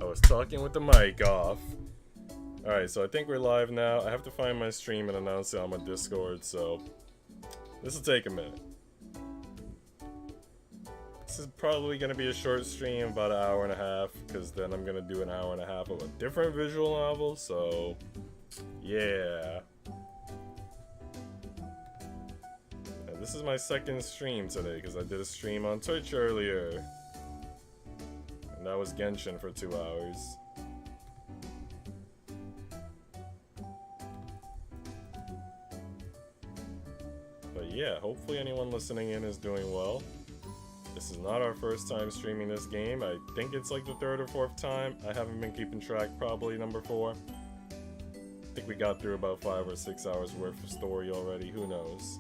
was talking with the mic off. Alright, so I think we're live now. I have to find my stream and announce it on my Discord, so this will take a minute. This is probably going to be a short stream, about an hour and a half, because then I'm going to do an hour and a half of a different visual novel, so yeah. And this is my second stream today, because I did a stream on Twitch earlier. And that was Genshin for 2 hours. But yeah, hopefully anyone listening in is doing well. This is not our first time streaming this game. I think it's like the 3rd or 4th time. I haven't been keeping track, probably number 4. I think we got through about 5 or 6 hours worth of story already, who knows.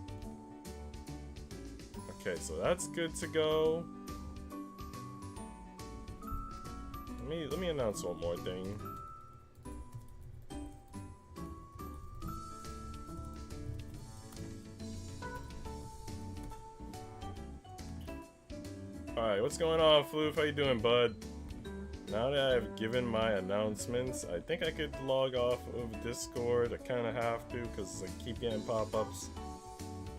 Okay, so that's good to go. Let me announce one more thing. Alright, what's going on, Floof? How you doing, bud? Now that I've given my announcements, I think I could log off of Discord. I kind of have to, because I keep getting pop-ups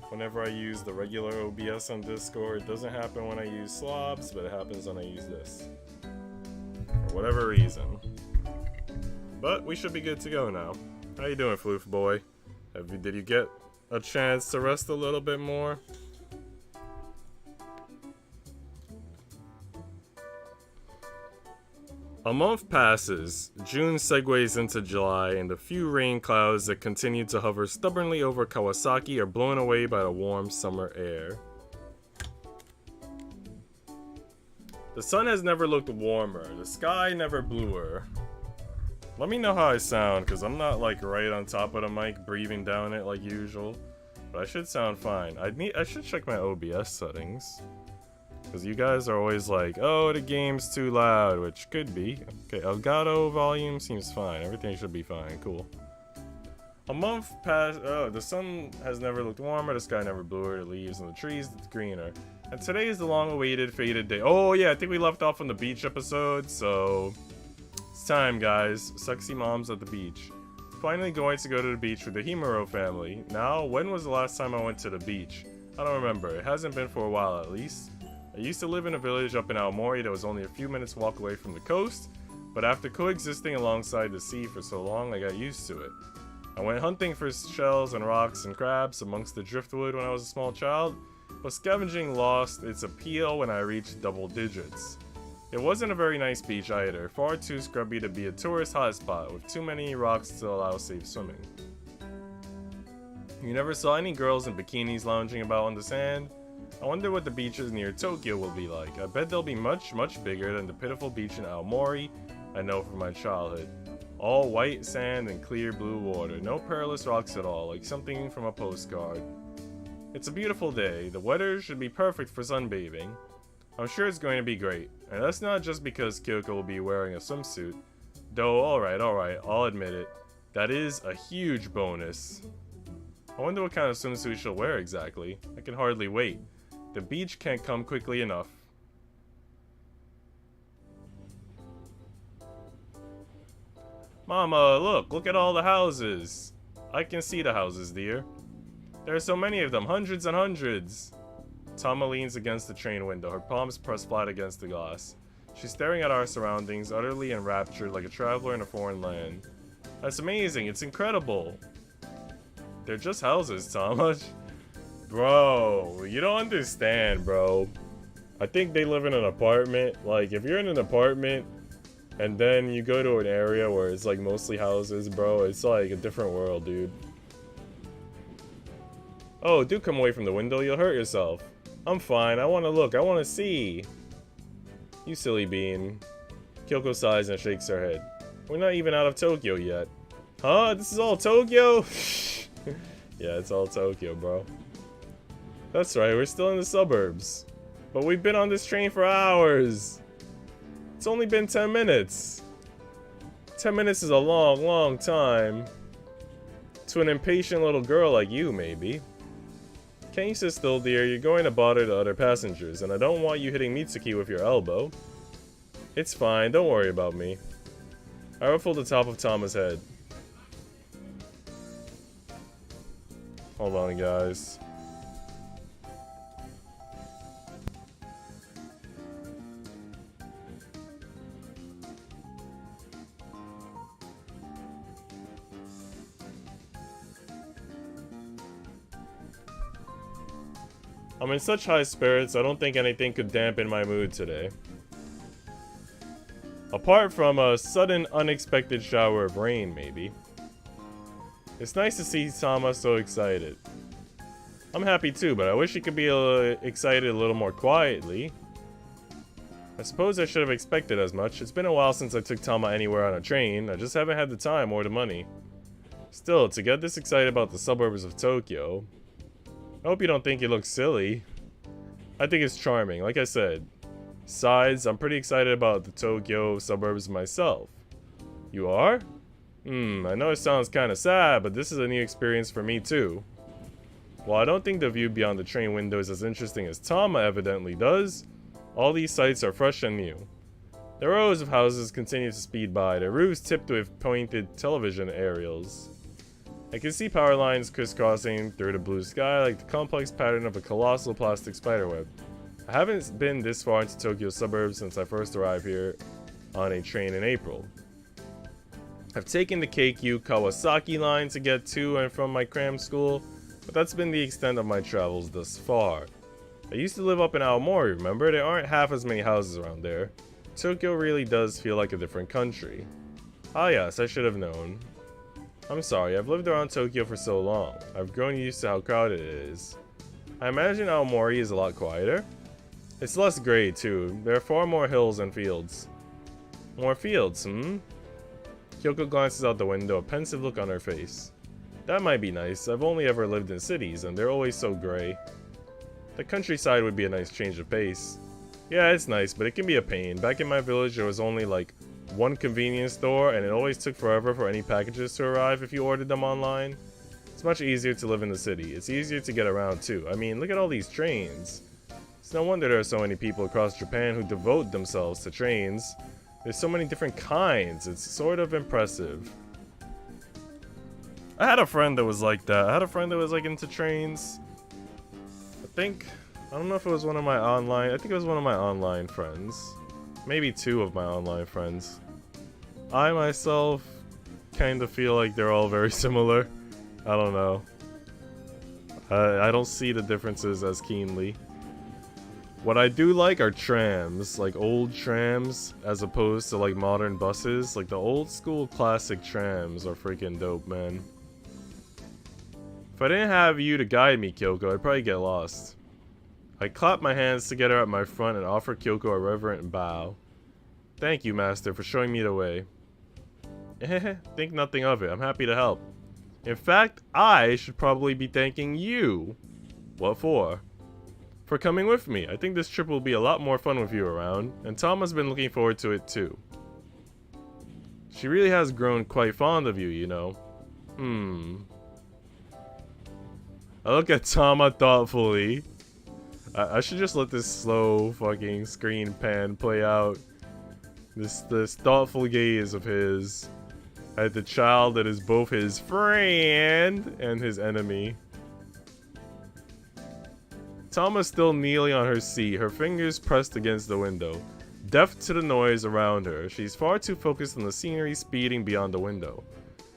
whenever I use the regular OBS on Discord. It doesn't happen when I use slobs, but it happens when I use this. For whatever reason. But we should be good to go now. How you doing, Floof boy? Did you get a chance to rest a little bit more? A month passes, June segues into July, and the few rain clouds that continue to hover stubbornly over Kawasaki are blown away by the warm summer air. The sun has never looked warmer, the sky never bluer. Let me know how I sound, because I'm not like right on top of the mic breathing down it like usual. But I should sound fine. I should check my OBS settings. Because you guys are always like, oh, the game's too loud, which could be. Okay, Elgato volume seems fine. Everything should be fine. Cool. A month passed. Oh, the sun has never looked warmer. The sky never bluer. The leaves on the trees greener. And today is the long-awaited, fated day. Oh, yeah, I think we left off on the beach episode, so it's time, guys. Sexy moms at the beach. Finally going to go to the beach with the Himuro family. Now, when was the last time I went to the beach? I don't remember. It hasn't been for a while, at least. I used to live in a village up in Aomori that was only a few minutes walk away from the coast, but after coexisting alongside the sea for so long, I got used to it. I went hunting for shells and rocks and crabs amongst the driftwood when I was a small child, but scavenging lost its appeal when I reached double digits. It wasn't a very nice beach either, far too scrubby to be a tourist hotspot with too many rocks to allow safe swimming. You never saw any girls in bikinis lounging about on the sand? I wonder what the beaches near Tokyo will be like. I bet they'll be much, much bigger than the pitiful beach in Aomori I know from my childhood. All white sand and clear blue water. No perilous rocks at all, like something from a postcard. It's a beautiful day. The weather should be perfect for sunbathing. I'm sure it's going to be great. And that's not just because Kyoko will be wearing a swimsuit. Though, alright, I'll admit it. That is a huge bonus. I wonder what kind of swimsuit she'll wear exactly. I can hardly wait. The beach can't come quickly enough. Mama, look at all the houses. I can see the houses, dear. There are so many of them, hundreds and hundreds. Tama leans against the train window, her palms pressed flat against the glass. She's staring at our surroundings, utterly enraptured like a traveler in a foreign land. That's amazing, it's incredible. They're just houses, Tama. Bro, you don't understand, bro. I think they live in an apartment. Like, if you're in an apartment and then you go to an area where it's like mostly houses, bro, it's like a different world, dude. Oh, do come away from the window, you'll hurt yourself. I'm fine, I want to look, I want to see. You silly bean. Kyoko sighs and shakes her head. We're not even out of Tokyo yet. Huh? This is all Tokyo? Yeah, it's all Tokyo, bro. That's right, we're still in the suburbs. But we've been on this train for hours. It's only been 10 minutes. 10 minutes is a long, long time. To an impatient little girl like you, maybe. Can't you sit still, dear? You're going to bother the other passengers, and I don't want you hitting Mitsuki with your elbow. It's fine, don't worry about me. I ruffled the top of Tama's head. Hold on, guys. I'm in such high spirits, I don't think anything could dampen my mood today. Apart from a sudden, unexpected shower of rain, maybe. It's nice to see Tama so excited. I'm happy too, but I wish he could be excited a little more quietly. I suppose I should have expected as much. It's been a while since I took Tama anywhere on a train. I just haven't had the time or the money. Still, to get this excited about the suburbs of Tokyo... I hope you don't think it looks silly. I think it's charming, like I said. Besides, I'm pretty excited about the Tokyo suburbs myself. You are? I know it sounds kinda sad, but this is a new experience for me too. While I don't think the view beyond the train window is as interesting as Tama evidently does, all these sights are fresh and new. The rows of houses continue to speed by, their roofs tipped with pointed television aerials. I can see power lines crisscrossing through the blue sky like the complex pattern of a colossal plastic spiderweb. I haven't been this far into Tokyo's suburbs since I first arrived here on a train in April. I've taken the Keikyu Kawasaki line to get to and from my cram school, but that's been the extent of my travels thus far. I used to live up in Aomori, remember? There aren't half as many houses around there. Tokyo really does feel like a different country. Ah yes, I should have known. I'm sorry, I've lived around Tokyo for so long. I've grown used to how crowded it is. I imagine Aomori is a lot quieter. It's less gray too. There are far more hills and fields. More fields, Kyoko glances out the window, a pensive look on her face. That might be nice. I've only ever lived in cities, and they're always so gray. The countryside would be a nice change of pace. Yeah, it's nice, but it can be a pain. Back in my village, there was only like one convenience store, and it always took forever for any packages to arrive if you ordered them online. It's much easier to live in the city. It's easier to get around too. I mean, look at all these trains. It's no wonder there are so many people across Japan who devote themselves to trains. There's so many different kinds. It's sort of impressive. I had a friend that was like that. I had a friend that was like into trains. I don't know if it was one of my online, I think it was one of my online friends. Maybe two of my online friends. I myself kind of feel like they're all very similar. I don't know. I don't see the differences as keenly. What I do like are trams, like old trams, as opposed to like modern buses. Like the old school classic trams are freaking dope, man. If I didn't have you to guide me, Kyoko, I'd probably get lost. I clap my hands together at my front and offer Kyoko a reverent bow. Thank you, Master, for showing me the way. Think nothing of it. I'm happy to help. In fact, I should probably be thanking you. What for? For coming with me. I think this trip will be a lot more fun with you around, and Tom has been looking forward to it too. She really has grown quite fond of you, you know. I look at Tama thoughtfully. I should just let this slow fucking screen pan play out. This thoughtful gaze of his at the child that is both his friend and his enemy. Tama's still kneeling on her seat, her fingers pressed against the window, deaf to the noise around her. She's far too focused on the scenery speeding beyond the window.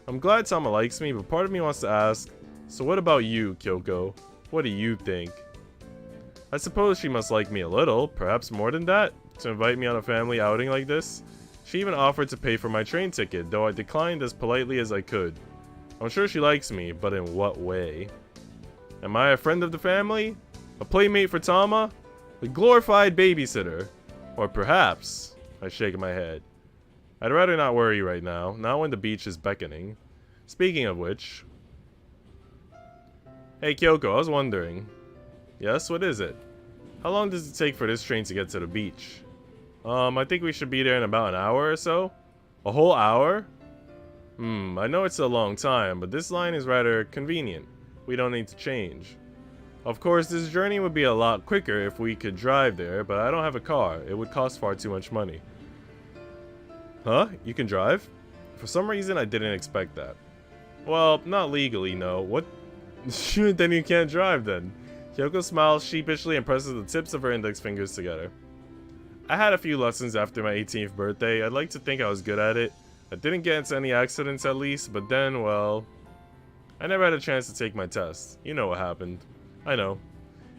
I'm glad Tama likes me, but part of me wants to ask, so what about you, Kyoko? What do you think? I suppose she must like me a little, perhaps more than that, to invite me on a family outing like this. She even offered to pay for my train ticket, though I declined as politely as I could. I'm sure she likes me, but in what way? Am I a friend of the family? A playmate for Tama? A glorified babysitter? Or perhaps, I shake my head. I'd rather not worry right now, not when the beach is beckoning. Speaking of which... Hey Kyoko, I was wondering... Yes, what is it? How long does it take for this train to get to the beach? I think we should be there in about an hour or so. A whole hour? I know it's a long time, but this line is rather convenient. We don't need to change. Of course, this journey would be a lot quicker if we could drive there, but I don't have a car. It would cost far too much money. Huh? You can drive? For some reason, I didn't expect that. Well, not legally, no. What? Shoot, then you can't drive then. Kyoko smiles sheepishly and presses the tips of her index fingers together. I had a few lessons after my 18th birthday. I'd like to think I was good at it. I didn't get into any accidents at least, but then, well, I never had a chance to take my test. You know what happened. I know.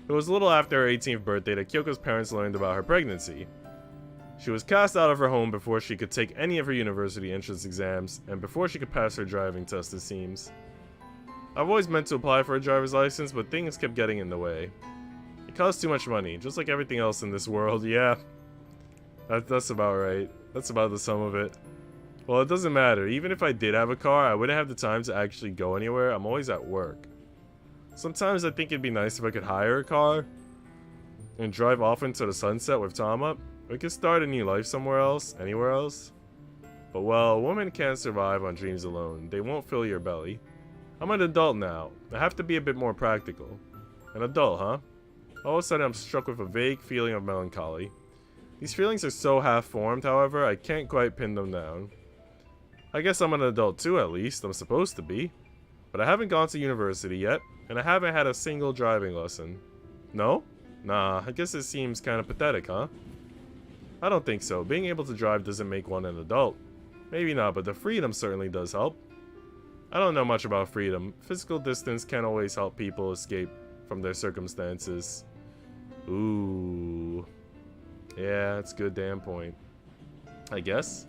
It was a little after her 18th birthday that Kyoko's parents learned about her pregnancy. She was cast out of her home before she could take any of her university entrance exams, and before she could pass her driving test, it seems. I've always meant to apply for a driver's license, but things kept getting in the way. It costs too much money, just like everything else in this world, yeah. That's about right. That's about the sum of it. Well, it doesn't matter. Even if I did have a car, I wouldn't have the time to actually go anywhere. I'm always at work. Sometimes I think it'd be nice if I could hire a car and drive off into the sunset with Tama. We could start a new life somewhere else, anywhere else. But well, a woman can't survive on dreams alone. They won't fill your belly. I'm an adult now. I have to be a bit more practical. An adult, huh? All of a sudden I'm struck with a vague feeling of melancholy. These feelings are so half-formed, however, I can't quite pin them down. I guess I'm an adult too, at least. I'm supposed to be. But I haven't gone to university yet, and I haven't had a single driving lesson. No? Nah, I guess it seems kind of pathetic, huh? I don't think so. Being able to drive doesn't make one an adult. Maybe not, but the freedom certainly does help. I don't know much about freedom. Physical distance can't always help people escape from their circumstances. Ooh. Yeah, that's a good damn point. I guess.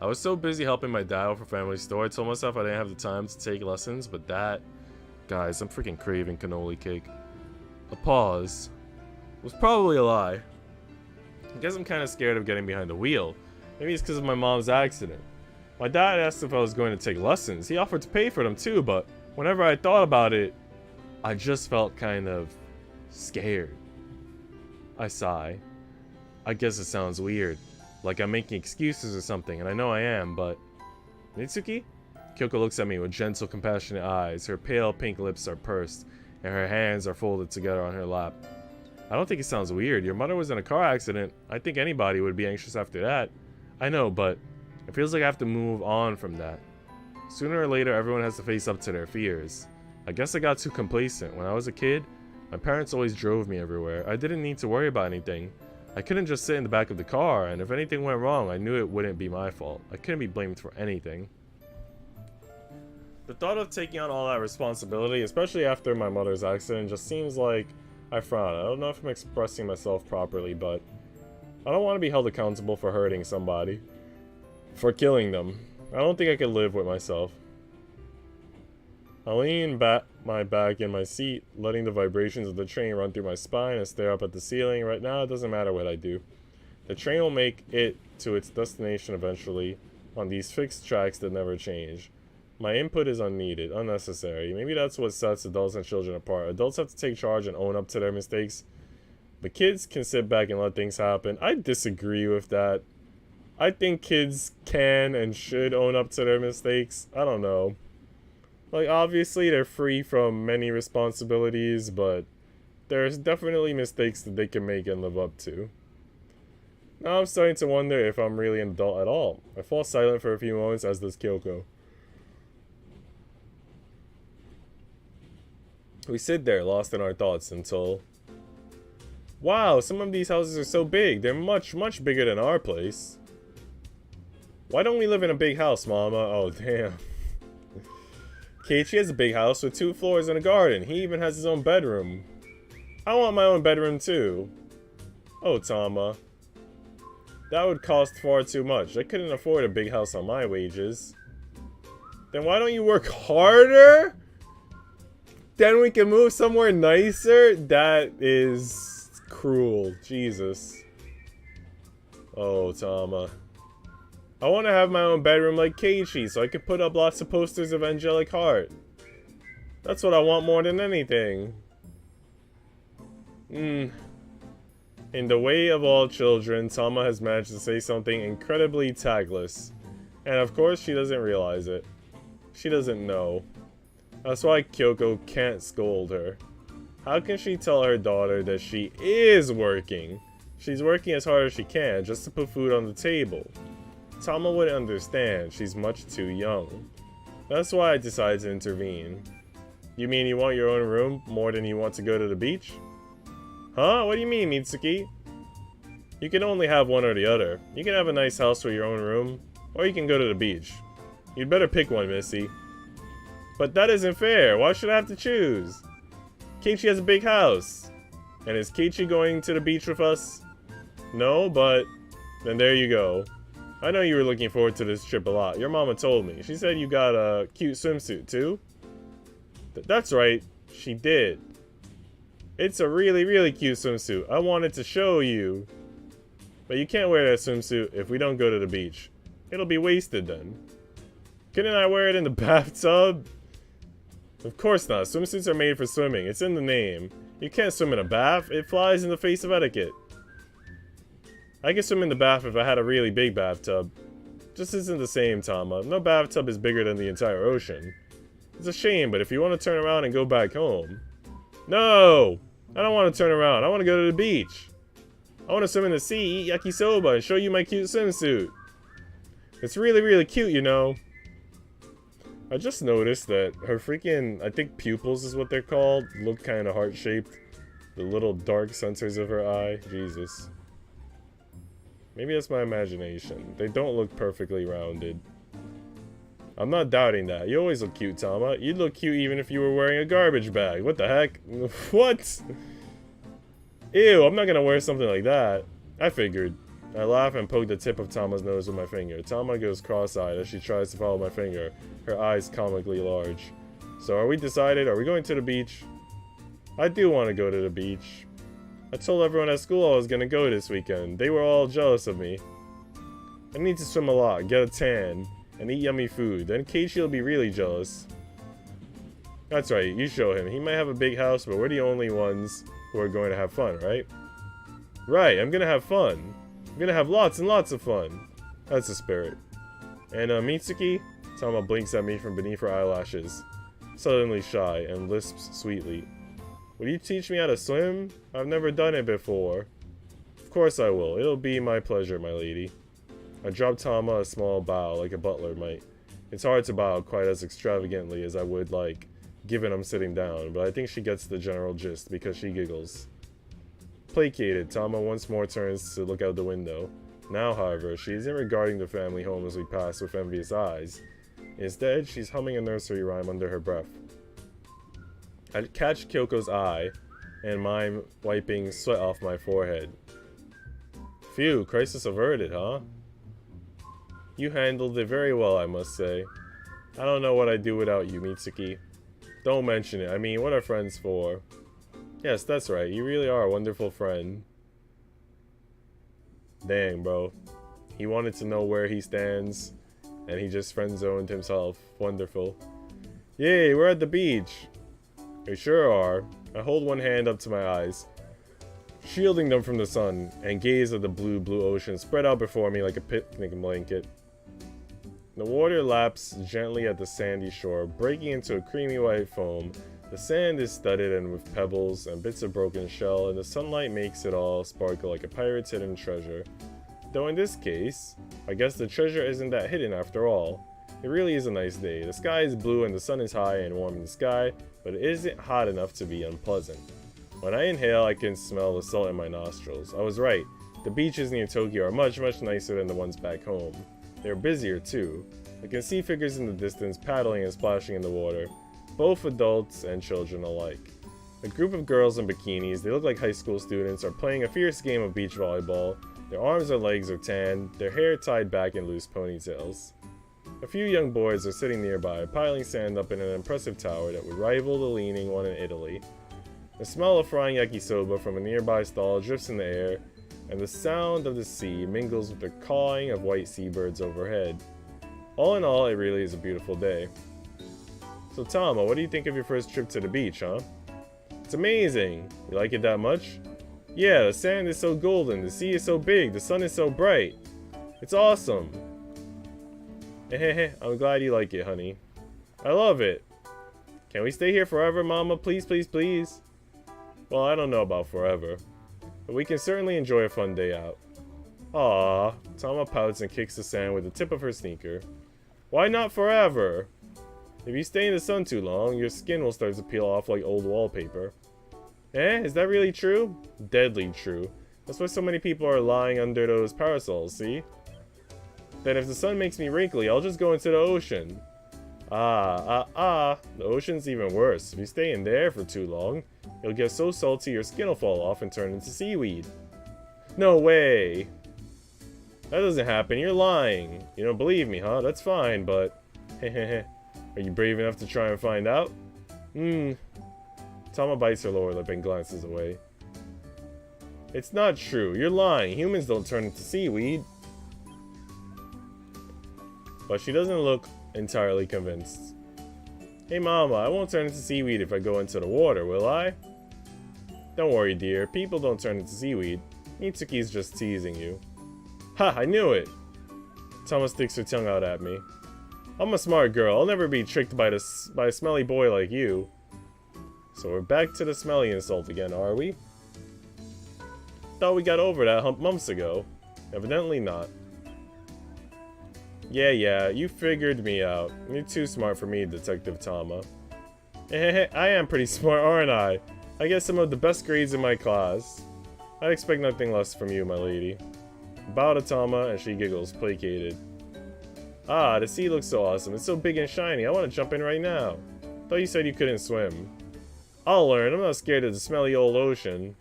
I was so busy helping my dad with a family store, I told myself I didn't have the time to take lessons, but that... Guys, I'm freaking craving cannoli cake. A pause. Was probably a lie. I guess I'm kind of scared of getting behind the wheel. Maybe it's because of my mom's accident. My dad asked if I was going to take lessons. He offered to pay for them too, but whenever I thought about it, I just felt kind of scared. I sigh. I guess it sounds weird. Like I'm making excuses or something, and I know I am, but... Mitsuki? Kyoko looks at me with gentle, compassionate eyes. Her pale pink lips are pursed, and her hands are folded together on her lap. I don't think it sounds weird. Your mother was in a car accident. I think anybody would be anxious after that. I know, but it feels like I have to move on from that. Sooner or later, everyone has to face up to their fears. I guess I got too complacent. When I was a kid, my parents always drove me everywhere. I didn't need to worry about anything. I couldn't just sit in the back of the car, and if anything went wrong, I knew it wouldn't be my fault. I couldn't be blamed for anything. The thought of taking on all that responsibility, especially after my mother's accident, just seems like I frown. I don't know if I'm expressing myself properly, but I don't want to be held accountable for hurting somebody. For killing them. I don't think I could live with myself. I lean my back in my seat, letting the vibrations of the train run through my spine and stare up at the ceiling. Right now, it doesn't matter what I do. The train will make it to its destination eventually, on these fixed tracks that never change. My input is unneeded, unnecessary. Maybe that's what sets adults and children apart. Adults have to take charge and own up to their mistakes, but kids can sit back and let things happen. I disagree with that. I think kids can and should own up to their mistakes. I don't know. Like, obviously, they're free from many responsibilities, but there's definitely mistakes that they can make and live up to. Now I'm starting to wonder if I'm really an adult at all. I fall silent for a few moments, as does Kyoko. We sit there, lost in our thoughts, until... Wow, some of these houses are so big. They're much, much bigger than our place. Why don't we live in a big house, Mama? Oh, damn. Keiichi has a big house with 2 floors and a garden. He even has his own bedroom. I want my own bedroom too. Oh, Tama. That would cost far too much. I couldn't afford a big house on my wages. Then why don't you work harder? Then we can move somewhere nicer? That is cruel. Jesus. Oh, Tama. I want to have my own bedroom like Keiichi, so I could put up lots of posters of Angelic Heart. That's what I want more than anything. In the way of all children, Tama has managed to say something incredibly tactless. And of course, she doesn't realize it. She doesn't know. That's why Kyoko can't scold her. How can she tell her daughter that she is working? She's working as hard as she can just to put food on the table. Tama wouldn't understand. She's much too young. That's why I decided to intervene. You mean you want your own room more than you want to go to the beach? Huh? What do you mean, Mitsuki? You can only have one or the other. You can have a nice house with your own room, or you can go to the beach. You'd better pick one, Missy. But that isn't fair. Why should I have to choose? Keiichi has a big house. And is Keiichi going to the beach with us? No, but then there you go. I know you were looking forward to this trip a lot. Your mama told me. She said you got a cute swimsuit, too? That's right. She did. It's a really, really cute swimsuit. I wanted to show you. But you can't wear that swimsuit if we don't go to the beach. It'll be wasted then. Couldn't I wear it in the bathtub? Of course not. Swimsuits are made for swimming. It's in the name. You can't swim in a bath. It flies in the face of etiquette. I could swim in the bath if I had a really big bathtub. Just isn't the same, Tama. No bathtub is bigger than the entire ocean. It's a shame, but if you want to turn around and go back home... No! I don't want to turn around. I want to go to the beach. I want to swim in the sea, eat yakisoba, and show you my cute swimsuit. It's really, really cute, you know. I just noticed that her freaking, I think pupils is what they're called, look kind of heart-shaped. The little dark centers of her eye. Jesus. Maybe that's my imagination. They don't look perfectly rounded. I'm not doubting that. You always look cute, Tama. You'd look cute even if you were wearing a garbage bag. What the heck? What? Ew, I'm not gonna wear something like that. I figured. I laugh and poke the tip of Tama's nose with my finger. Tama goes cross-eyed as she tries to follow my finger, her eyes comically large. So are we decided? Are we going to the beach? I do want to go to the beach. I told everyone at school I was gonna go this weekend. They were all jealous of me. I need to swim a lot, get a tan, and eat yummy food. Then Keiichi will be really jealous. That's right, you show him. He might have a big house, but we're the only ones who are going to have fun, right? Right, I'm gonna have fun. I'm gonna have lots and lots of fun. That's the spirit. And Mitsuki? Tama blinks at me from beneath her eyelashes. Suddenly shy, and lisps sweetly. Will you teach me how to swim? I've never done it before. Of course I will. It'll be my pleasure, my lady. I drop Tama a small bow, like a butler might. It's hard to bow quite as extravagantly as I would like, given I'm sitting down, but I think she gets the general gist because she giggles. Placated, Tama once more turns to look out the window. Now, however, she isn't regarding the family home as we pass with envious eyes. Instead, she's humming a nursery rhyme under her breath. I catch Kyoko's eye, and mime wiping sweat off my forehead. Phew, crisis averted, huh? You handled it very well, I must say. I don't know what I'd do without you, Mitsuki. Don't mention it. I mean, what are friends for? Yes, that's right. You really are a wonderful friend. Dang, bro. He wanted to know where he stands, and he just friend-zoned himself. Wonderful. Yay, we're at the beach. We sure are. I hold one hand up to my eyes, shielding them from the sun, and gaze at the blue, blue ocean spread out before me like a picnic blanket. The water laps gently at the sandy shore, breaking into a creamy white foam. The sand is studded and with pebbles and bits of broken shell, and the sunlight makes it all sparkle like a pirate's hidden treasure. Though in this case, I guess the treasure isn't that hidden after all. It really is a nice day. The sky is blue and the sun is high and warm in the sky, but it isn't hot enough to be unpleasant. When I inhale, I can smell the salt in my nostrils. I was right. The beaches near Tokyo are much, much nicer than the ones back home. They're busier too. I can see figures in the distance paddling and splashing in the water, both adults and children alike. A group of girls in bikinis, they look like high school students, are playing a fierce game of beach volleyball. Their arms and legs are tan, their hair tied back in loose ponytails. A few young boys are sitting nearby, piling sand up in an impressive tower that would rival the leaning one in Italy. The smell of frying yakisoba from a nearby stall drifts in the air, and the sound of the sea mingles with the cawing of white seabirds overhead. All in all, it really is a beautiful day. So Tama, what do you think of your first trip to the beach, huh? It's amazing! You like it that much? Yeah, the sand is so golden, the sea is so big, the sun is so bright. It's awesome! I'm glad you like it, honey. I love it! Can we stay here forever, Mama? Please, please, please? Well, I don't know about forever. But we can certainly enjoy a fun day out. Aw, Tama pouts and kicks the sand with the tip of her sneaker. Why not forever? If you stay in the sun too long, your skin will start to peel off like old wallpaper. Eh? Is that really true? Deadly true. That's why so many people are lying under those parasols, see? Then if the sun makes me wrinkly, I'll just go into the ocean. The ocean's even worse. If you stay in there for too long, you'll get so salty your skin will fall off and turn into seaweed. No way! That doesn't happen, you're lying. You don't believe me, huh? That's fine, but... Hehehe. Are you brave enough to try and find out? Tama bites her lower lip and glances away. It's not true, you're lying. Humans don't turn into seaweed. But she doesn't look entirely convinced. Hey mama, I won't turn into seaweed if I go into the water, will I? Don't worry dear, people don't turn into seaweed. Mitsuki's just teasing you. Ha, I knew it! Tama sticks her tongue out at me. I'm a smart girl, I'll never be tricked by a smelly boy like you. So we're back to the smelly insult again, are we? Thought we got over that hump months ago. Evidently not. Yeah, you figured me out. You're too smart for me, Detective Tama. I am pretty smart, aren't I? I get some of the best grades in my class. I'd expect nothing less from you, my lady. Bow to Tama, and she giggles, placated. Ah, the sea looks so awesome. It's so big and shiny. I want to jump in right now. Thought you said you couldn't swim. I'll learn. I'm not scared of the smelly old ocean.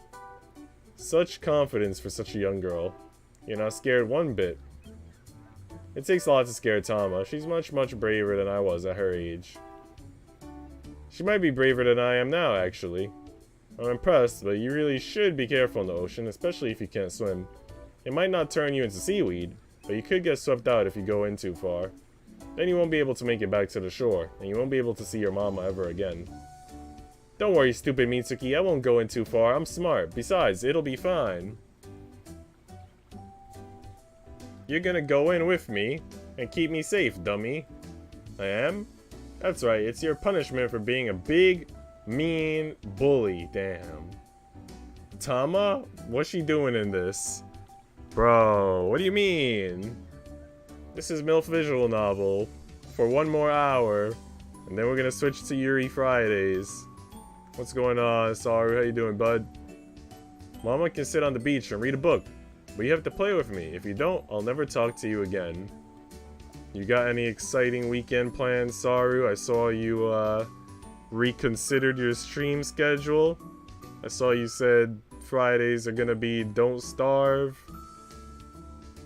Such confidence for such a young girl. You're not scared one bit. It takes a lot to scare Tama. She's much braver than I was at her age. She might be braver than I am now, actually. I'm impressed, but you really should be careful in the ocean, especially if you can't swim. It might not turn you into seaweed, but you could get swept out if you go in too far. Then you won't be able to make it back to the shore, and you won't be able to see your mama ever again. Don't worry, stupid Mitsuki, I won't go in too far. I'm smart. Besides, it'll be fine. You're gonna go in with me and keep me safe, dummy. I am? That's right, it's your punishment for being a big, mean bully. Damn. Tama? What's she doing in this? Bro, what do you mean? This is Milf visual novel for 1 more hour, and then we're gonna switch to Yuri Fridays. What's going on, Saru? How you doing, bud? Mama can sit on the beach and read a book, but you have to play with me. If you don't, I'll never talk to you again. You got any exciting weekend plans, Saru? I saw you reconsidered your stream schedule. I saw you said Fridays are gonna be Don't Starve.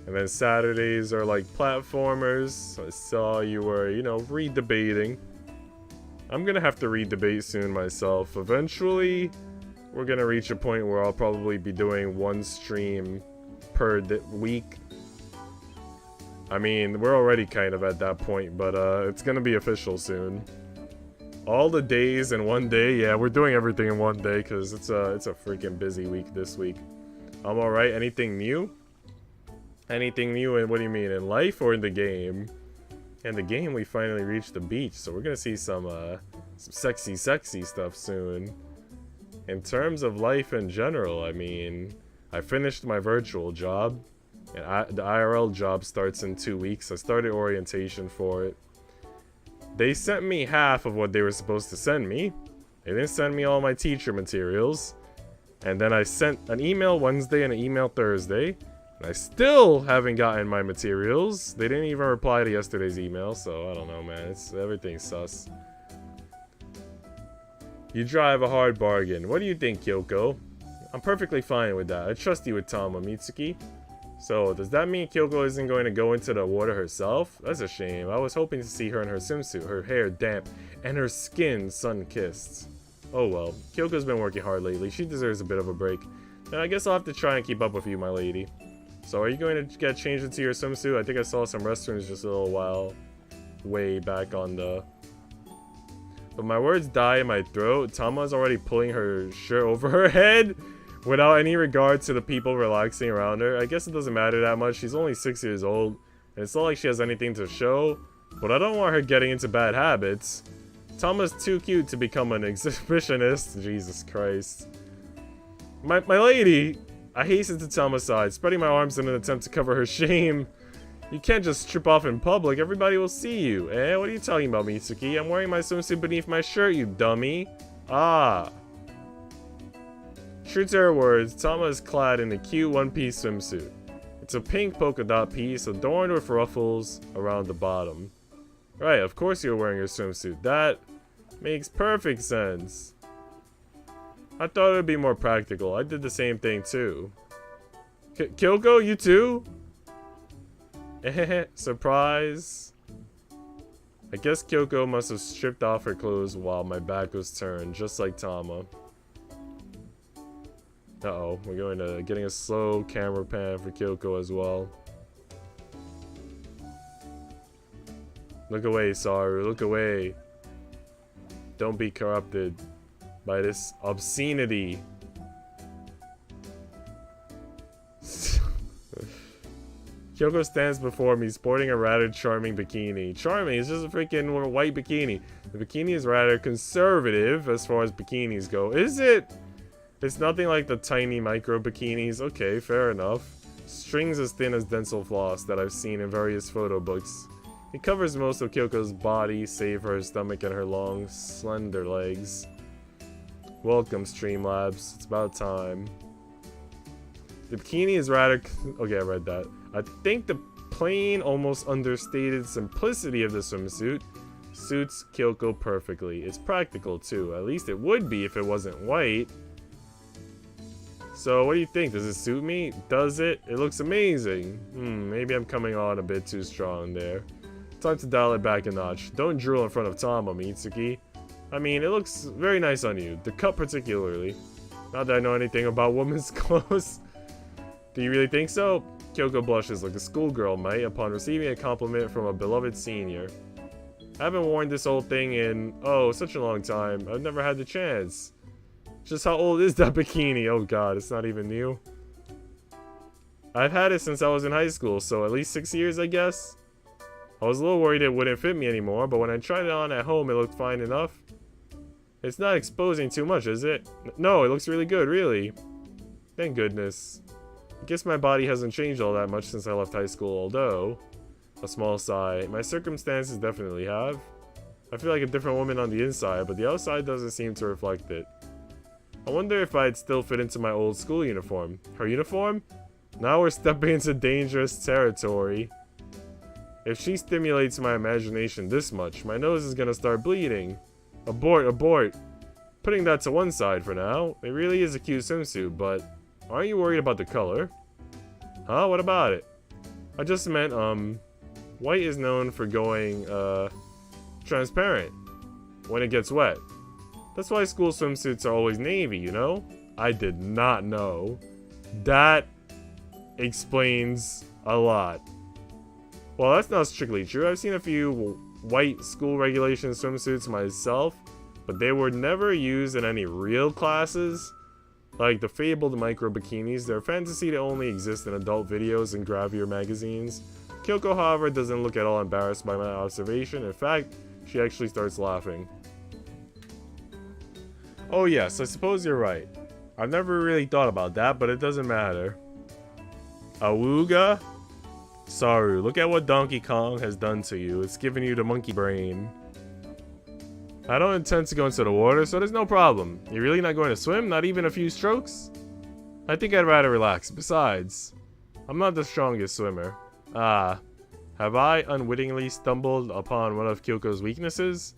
And then Saturdays are like platformers. I saw you were, you know, redebating. I'm gonna have to redebate soon myself. Eventually, we're gonna reach a point where I'll probably be doing 1 stream per week. I mean, we're already kind of at that point, but it's gonna be official soon. All the days in 1 day, yeah, we're doing everything in 1 day because it's a freaking busy week this week. I'm alright. Anything new? Anything new in, what do you mean, in life or in the game? In the game, we finally reached the beach, so we're gonna see some sexy stuff soon. In terms of life in general, I mean, I finished my virtual job, and the IRL job starts in 2 weeks. I started orientation for it. They sent me half of what they were supposed to send me. They didn't send me all my teacher materials. And then I sent an email Wednesday and an email Thursday. And I still haven't gotten my materials. They didn't even reply to yesterday's email, so I don't know, man. Everything's sus. You drive a hard bargain. What do you think, Kyoko? I'm perfectly fine with that. I trust you with Tama, Mitsuki. So, does that mean Kyoko isn't going to go into the water herself? That's a shame. I was hoping to see her in her swimsuit, her hair damp, and her skin sun-kissed. Oh well, Kyoko's been working hard lately. She deserves a bit of a break. And I guess I'll have to try and keep up with you, my lady. So, are you going to get changed into your swimsuit? I think I saw some restrooms just a little while way back on the... But my words die in my throat. Tama's already pulling her shirt over her head without any regard to the people relaxing around her. I guess it doesn't matter that much. She's only 6 years old, and it's not like she has anything to show. But I don't want her getting into bad habits. Tama's too cute to become an exhibitionist. Jesus Christ. My lady, I hasten to Tama's side, spreading my arms in an attempt to cover her shame. You can't just strip off in public, everybody will see you. Eh, what are you talking about, Mitsuki? I'm wearing my swimsuit beneath my shirt, you dummy. Ah. True to her words, Tama is clad in a cute one-piece swimsuit. It's a pink polka dot piece adorned with ruffles around the bottom. Right, of course you're wearing your swimsuit. That makes perfect sense. I thought it would be more practical. I did the same thing too. Kyoko, you too? Surprise. I guess Kyoko must have stripped off her clothes while my back was turned, just like Tama. Uh-oh, we're going to getting a slow camera pan for Kyoko as well. Look away, Saru, look away. Don't be corrupted by this obscenity. Kyoko stands before me sporting a rather charming bikini. Charming, it's just a freaking white bikini. The bikini is rather conservative as far as bikinis go. Is it? It's nothing like the tiny micro bikinis. Okay, fair enough. Strings as thin as dental floss that I've seen in various photo books. It covers most of Kyoko's body, save for her stomach and her long, slender legs. Welcome, Streamlabs. It's about time. The bikini is rather... Okay, I read that. I think the plain, almost understated simplicity of the swimsuit suits Kyoko perfectly. It's practical, too. At least it would be if it wasn't white. So, what do you think? Does it suit me? Does it? It looks amazing. Maybe I'm coming on a bit too strong there. Time to dial it back a notch. Don't drool in front of Tama, Mitsuki. I mean, it looks very nice on you. The cut particularly. Not that I know anything about women's clothes. Do you really think so? Kyoko blushes like a schoolgirl might upon receiving a compliment from a beloved senior. I haven't worn this old thing in, oh, such a long time. I've never had the chance. Just how old is that bikini? Oh god, it's not even new. I've had it since I was in high school, so at least 6 years, I guess. I was a little worried it wouldn't fit me anymore, but when I tried it on at home, it looked fine enough. It's not exposing too much, is it? No, it looks really good, really. Thank goodness. I guess my body hasn't changed all that much since I left high school, although... A small sigh. My circumstances definitely have. I feel like a different woman on the inside, but the outside doesn't seem to reflect it. I wonder if I'd still fit into my old school uniform. Her uniform? Now we're stepping into dangerous territory. If she stimulates my imagination this much, my nose is gonna start bleeding. Abort, abort. Putting that to one side for now. It really is a cute swimsuit, but aren't you worried about the color? Huh? What about it? I just meant, white is known for going, transparent when it gets wet. That's why school swimsuits are always navy, you know? I did not know. That explains a lot. Well, that's not strictly true. I've seen a few white school regulation swimsuits myself, but they were never used in any real classes. Like the fabled micro bikinis, they're fantasy that only exist in adult videos and gravure magazines. Kyoko, however, doesn't look at all embarrassed by my observation. In fact, she actually starts laughing. Oh yes, I suppose you're right. I've never really thought about that, but it doesn't matter. Awooga? Saru, look at what Donkey Kong has done to you. It's giving you the monkey brain. I don't intend to go into the water, so there's no problem. You're really not going to swim? Not even a few strokes? I think I'd rather relax. Besides, I'm not the strongest swimmer. Ah, have I unwittingly stumbled upon one of Kyoko's weaknesses?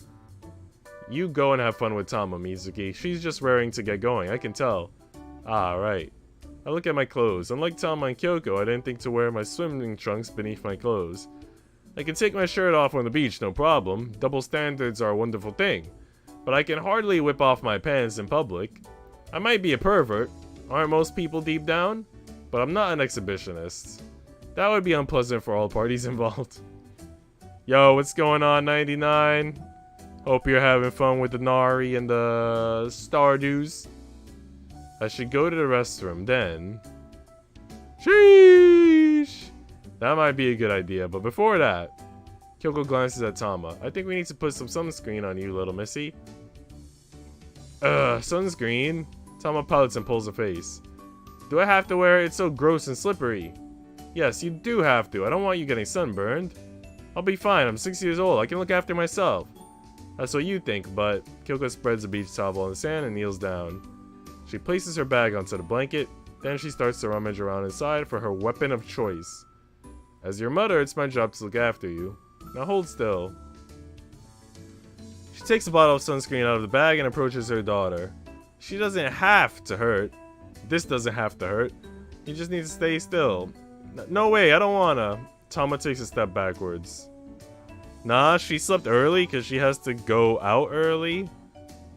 You go and have fun with Tama, Mizuki. She's just raring to get going, I can tell. Ah, right. I look at my clothes. Unlike Tama and Kyoko, I didn't think to wear my swimming trunks beneath my clothes. I can take my shirt off on the beach, no problem. Double standards are a wonderful thing. But I can hardly whip off my pants in public. I might be a pervert. Aren't most people deep down? But I'm not an exhibitionist. That would be unpleasant for all parties involved. Yo, what's going on, 99? Hope you're having fun with the Nari and the Stardews. I should go to the restroom then. Sheesh! That might be a good idea, but before that, Kyoko glances at Tama. I think we need to put some sunscreen on you, little missy. Sunscreen? Tama pouts and pulls a face. Do I have to wear it? It's so gross and slippery. Yes, you do have to. I don't want you getting sunburned. I'll be fine. I'm 6 years old. I can look after myself. That's what you think, but Kyoko spreads a beach towel on the sand and kneels down. She places her bag onto the blanket. Then she starts to rummage around inside for her weapon of choice. As your mother, it's my job to look after you. Now hold still. She takes a bottle of sunscreen out of the bag and approaches her daughter. She doesn't have to hurt. This doesn't have to hurt. You just need to stay still. No way, I don't wanna. Tama takes a step backwards. Nah, she slept early because she has to go out early?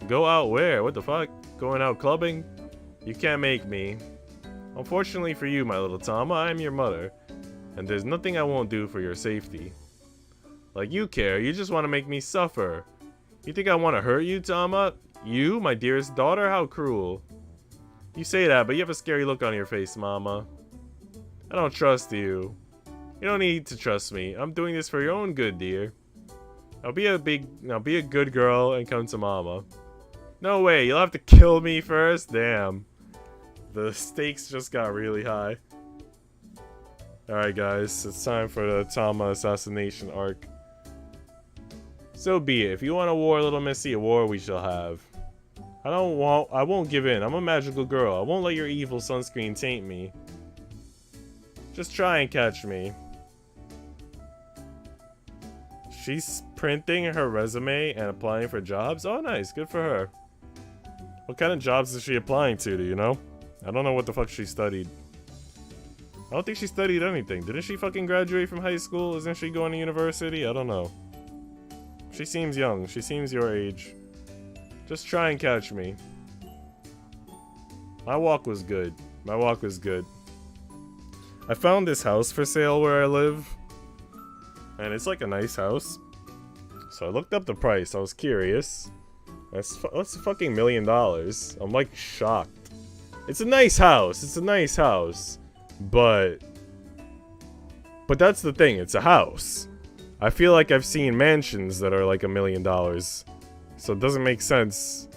Go out where? What the fuck? Going out clubbing? You can't make me. Unfortunately for you, my little Tama, I am your mother. And there's nothing I won't do for your safety. Like you care, you just want to make me suffer. You think I want to hurt you, Tama? You, my dearest daughter? How cruel. You say that, but you have a scary look on your face, Mama. I don't trust you. You don't need to trust me. I'm doing this for your own good, dear. Now be a good girl and come to Mama. No way, you'll have to kill me first? Damn. The stakes just got really high. Alright guys, it's time for the Tama assassination arc. So be it. If you want a war, little missy, a war we shall have. I won't give in. I'm a magical girl. I won't let your evil sunscreen taint me. Just try and catch me. She's printing her resume and applying for jobs? Oh nice, good for her. What kind of jobs is she applying to, do you know? I don't know what the fuck she studied. I don't think she studied anything. Didn't she fucking graduate from high school? Isn't she going to university? I don't know. She seems young. She seems your age. Just try and catch me. My walk was good. My walk was good. I found this house for sale where I live. And it's like a nice house. So I looked up the price. I was curious. That's fucking $1 million. I'm like shocked. It's a nice house. It's a nice house. But that's the thing. It's a house. I feel like I've seen mansions that are like $1 million. So it doesn't make sense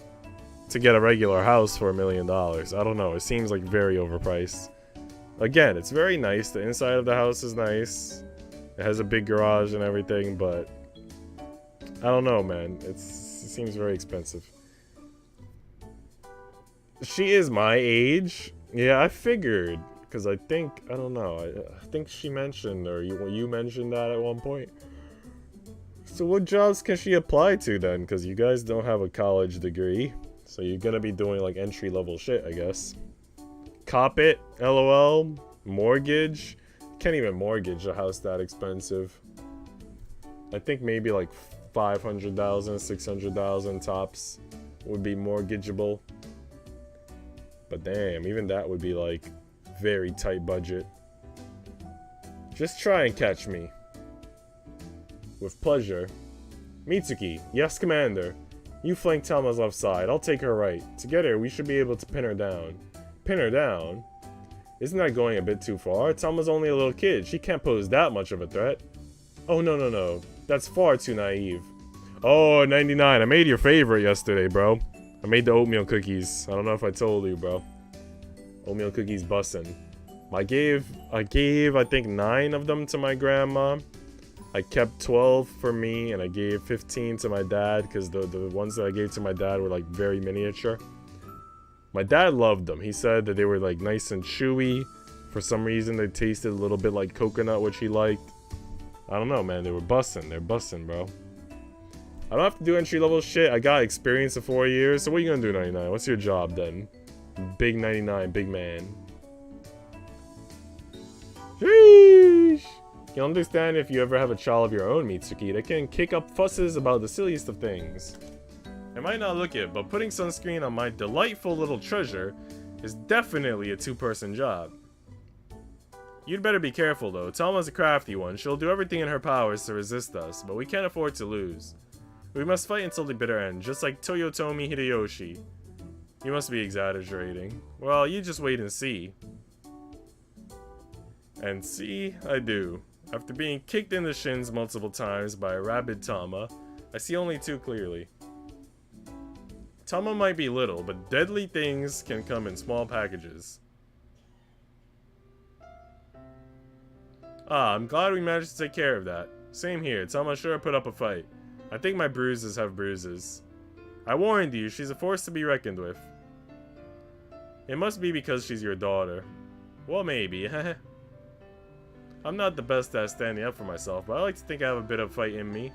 to get a regular house for $1 million. I don't know. It seems like very overpriced. Again, it's very nice. The inside of the house is nice. It has a big garage and everything, but I don't know, man. It seems very expensive. She is my age. Yeah, I figured. Because I don't know. I think she mentioned, or you mentioned that at one point. So what jobs can she apply to then? Because you guys don't have a college degree. So you're going to be doing like entry-level shit, I guess. Cop it, LOL. Mortgage. Can't even mortgage a house that expensive. I think maybe like 500,000, 600,000 tops would be mortgageable. But damn, even that would be like very tight budget. Just try and catch me. With pleasure. Mitsuki, yes commander. You flank Tama's left side, I'll take her right. Together we should be able to pin her down. Pin her down? Isn't that going a bit too far? Tama's only a little kid, she can't pose that much of a threat. Oh no, that's far too naive. Oh, 99, I made your favorite yesterday, bro. I made the oatmeal cookies. I don't know if I told you, bro. Oatmeal cookies bussin'. I gave I think 9 of them to my grandma. I kept 12 for me, and I gave 15 to my dad, because the ones that I gave to my dad were like very miniature. My dad loved them. He said that they were like nice and chewy. For some reason, they tasted a little bit like coconut, which he liked. I don't know, man. They were bussin'. They're bussin', bro. I don't have to do entry-level shit. I got experience of 4 years. So what are you gonna do, 99? What's your job, then? Big 99, big man. Sheesh! You'll understand if you ever have a child of your own, Mitsuki, that can kick up fusses about the silliest of things. It might not look it, but putting sunscreen on my delightful little treasure is definitely a 2-person job. You'd better be careful, though. Tama's a crafty one. She'll do everything in her powers to resist us, but we can't afford to lose. We must fight until the bitter end, just like Toyotomi Hideyoshi. You must be exaggerating. Well, you just wait and see. And see, I do. After being kicked in the shins multiple times by a rabid Tama, I see only too clearly. Tama might be little, but deadly things can come in small packages. Ah, I'm glad we managed to take care of that. Same here, Tama sure put up a fight. I think my bruises have bruises. I warned you, she's a force to be reckoned with. It must be because she's your daughter. Well, maybe. I'm not the best at standing up for myself, but I like to think I have a bit of fight in me.